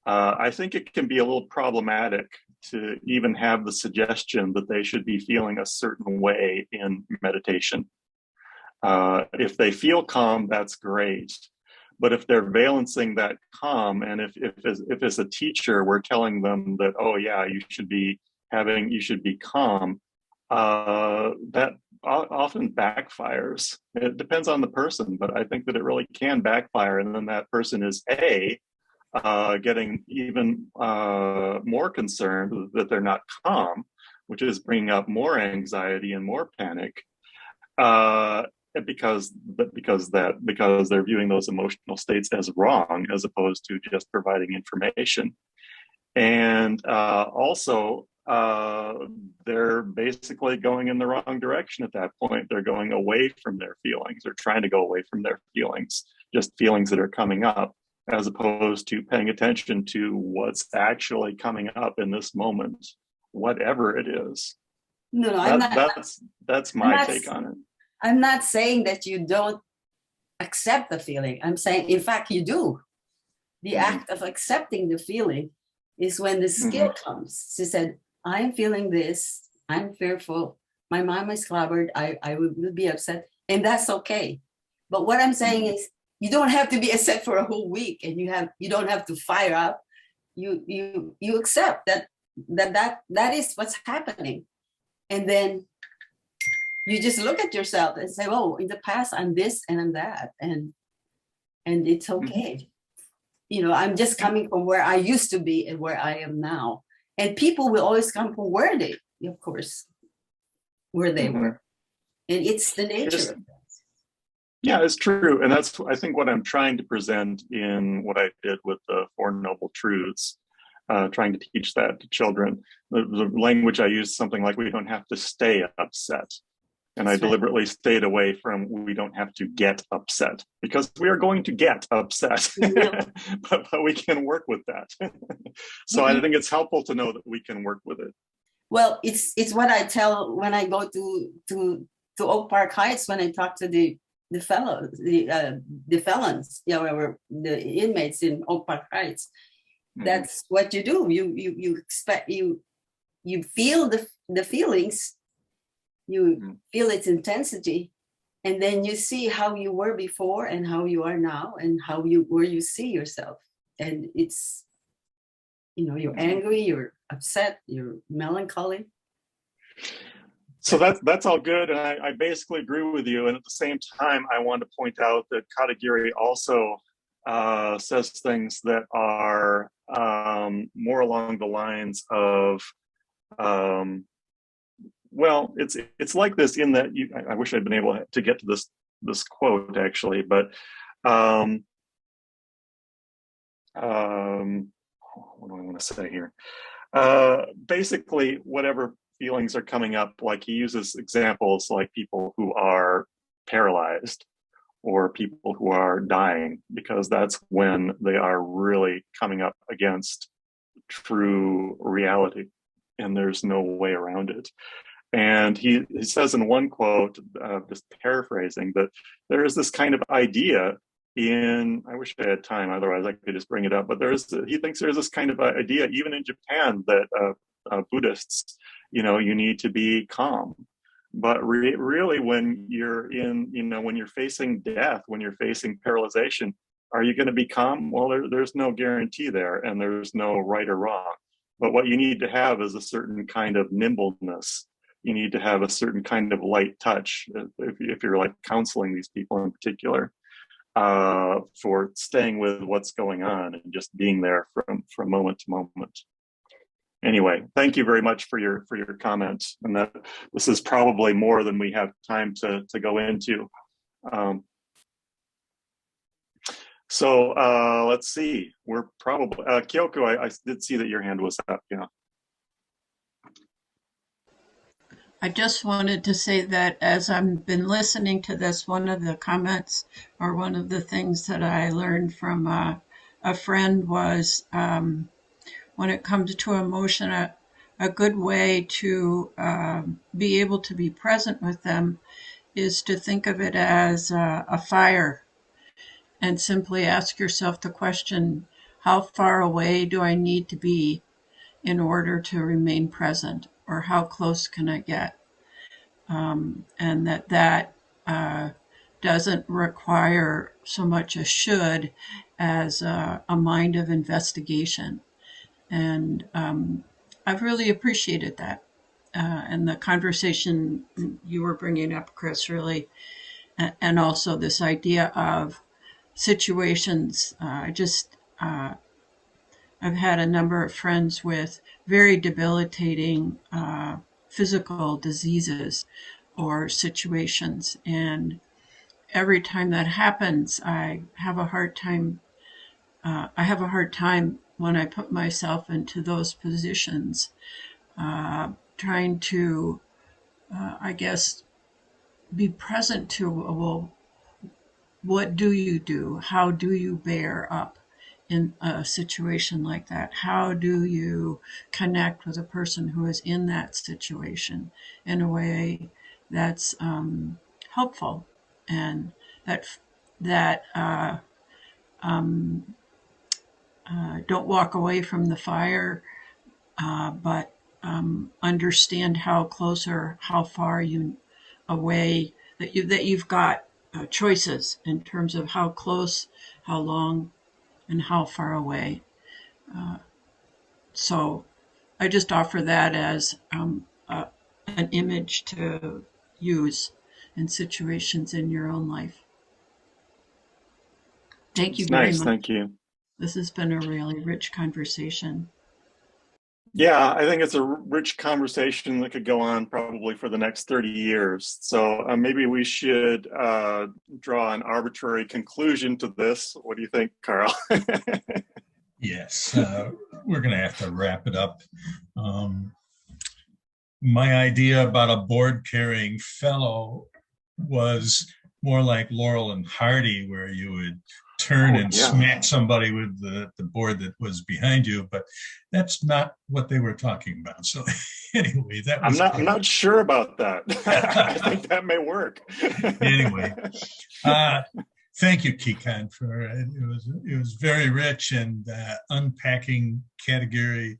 I think it can be a little problematic to even have the suggestion that they should be feeling a certain way in meditation. If they feel calm, that's great. But if they're valencing that calm, and if as a teacher we're telling them that, oh yeah, you should be calm, that often backfires. It depends on the person, but I think that it really can backfire, and then that person is getting even more concerned that they're not calm, which is bringing up more anxiety and more panic. Because they're viewing those emotional states as wrong, as opposed to just providing information. And also, they're basically going in the wrong direction at that point. They're going away from their feelings. They're trying to go away from their feelings, just feelings that are coming up, as opposed to paying attention to what's actually coming up in this moment, whatever it is. No, that's my take on it. I'm not saying that you don't accept the feeling. I'm saying, in fact, you do. The act of accepting the feeling is when the skill comes. She said, I'm feeling this. I'm fearful. My mom is clobbered. I will be upset. And that's okay. But what I'm saying is, you don't have to be upset for a whole week, and you don't have to fire up. You accept that is what's happening. And then you just look at yourself and say, oh, in the past, I'm this and I'm that. And it's okay. You know, I'm just coming from where I used to be and where I am now. And people will always come from where they were. And it's the nature of that. Yeah, it's true. And that's, I think, what I'm trying to present in what I did with the Four Noble Truths, trying to teach that to children. The language I used, something like, we don't have to stay upset. And I deliberately stayed away from, we don't have to get upset, because we are going to get upset, but we can work with that. So I think it's helpful to know that we can work with it. Well, it's what I tell when I go to Oak Park Heights, when I talk to the fellows, the felons, or the inmates in Oak Park Heights. That's what you do. You expect, you feel the feelings. You feel its intensity, and then you see how you were before and how you are now and where you see yourself. And it's, you're angry, you're upset, you're melancholy. So that's all good. And I basically agree with you. And at the same time, I want to point out that Katagiri also says things that are more along the lines of, well, it's like this in that I wish I'd been able to get to this quote actually, but what do I want to say here? Basically, whatever feelings are coming up, like he uses examples like people who are paralyzed or people who are dying, because that's when they are really coming up against true reality, and there's no way around it. And he says in one quote, just paraphrasing, that there is this kind of idea I wish I had time, otherwise I could just bring it up, but he thinks there's this kind of idea, even in Japan, that Buddhists, you need to be calm. But really, when you're when you're facing death, when you're facing paralyzation, are you going to be calm? Well, there's no guarantee there, and there's no right or wrong. But what you need to have is a certain kind of nimbleness. You need to have a certain kind of light touch, if you're like counseling these people in particular, for staying with what's going on and just being there from moment to moment. Anyway, thank you very much for your comment, and that this is probably more than we have time to go into. So let's see. We're probably Kyoko. I did see that your hand was up. Yeah. I just wanted to say that as I've been listening to this, one of the comments or one of the things that I learned from a friend was, when it comes to emotion, a good way to be able to be present with them is to think of it as a fire, and simply ask yourself the question, how far away do I need to be in order to remain present, or how close can I get? And that doesn't require so much a should as a mind of investigation. And I've really appreciated that. And the conversation you were bringing up, Chris, really, and also this idea of situations. I've had a number of friends with very debilitating physical diseases or situations, and every time that happens, I have a hard time when I put myself into those positions, trying to, I guess, be present to, well, what do you do? How do you bear up in a situation like that? How do you connect with a person who is in that situation in a way that's helpful, and that don't walk away from the fire, but understand how close or how far you away that you've got choices in terms of how close, how long, and how far away. So I just offer that as an image to use in situations in your own life. Thank you It's very nice. much. Thank you. This has been a really rich conversation. Yeah, I think it's a rich conversation that could go on probably for the next 30 years. So maybe we should draw an arbitrary conclusion to this. What do you think, Carl? Yes, we're going to have to wrap it up. My idea about a board-carrying fellow was more like Laurel and Hardy, where you would turn and smack somebody with the board that was behind you, but that's not what they were talking about. So anyway, that was I'm not sure about that. I think that may work. Anyway, thank you, Kikan, for it. It was very rich, and unpacking Katagiri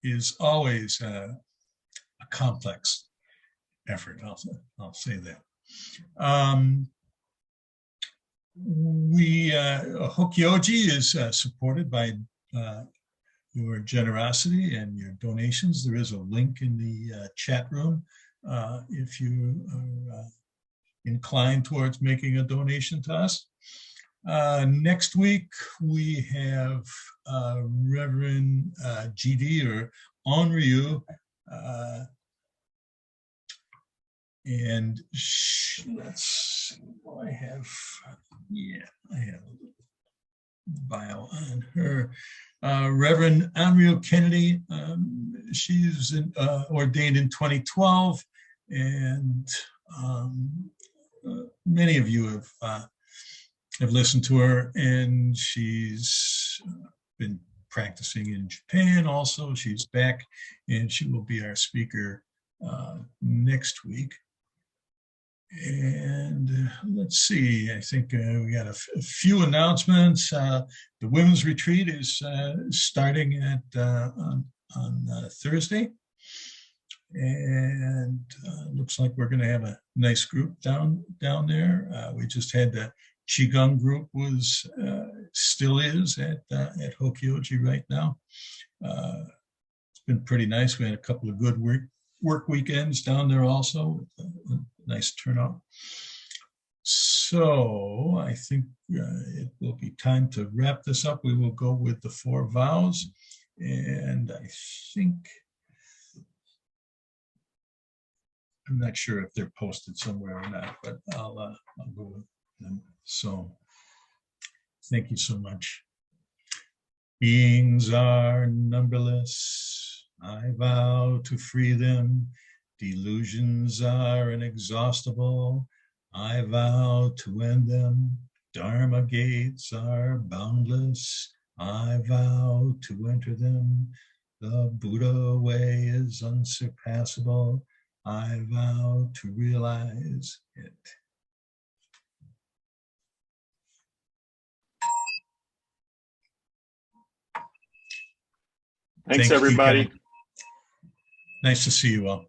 is always a complex effort. I'll say that. Hokyoji is supported by your generosity and your donations. There is a link in the chat room if you are inclined towards making a donation to us. Next week, we have Reverend GD or Onryu, and let's see what I have. Yeah, I have a bio on her. Reverend Onryu Kennedy, she's ordained in 2012, and many of you have listened to her, and she's been practicing in Japan also. She's back, and she will be our speaker next week. And let's see, I think we got a few announcements. The women's retreat is starting on Thursday. And looks like we're going to have a nice group down there. We just had the Qigong group still is at Hokyoji right now. It's been pretty nice. We had a couple of good work weekends down there also. Nice turnout. So I think it will be time to wrap this up. We will go with the 4 vows, and I think, I'm not sure if they're posted somewhere or not, but I'll go with them. So thank you so much. Beings are numberless. I vow to free them. Delusions are inexhaustible. I vow to end them. Dharma gates are boundless. I vow to enter them. The Buddha way is unsurpassable. I vow to realize it. Thanks, everybody. Nice to see you all.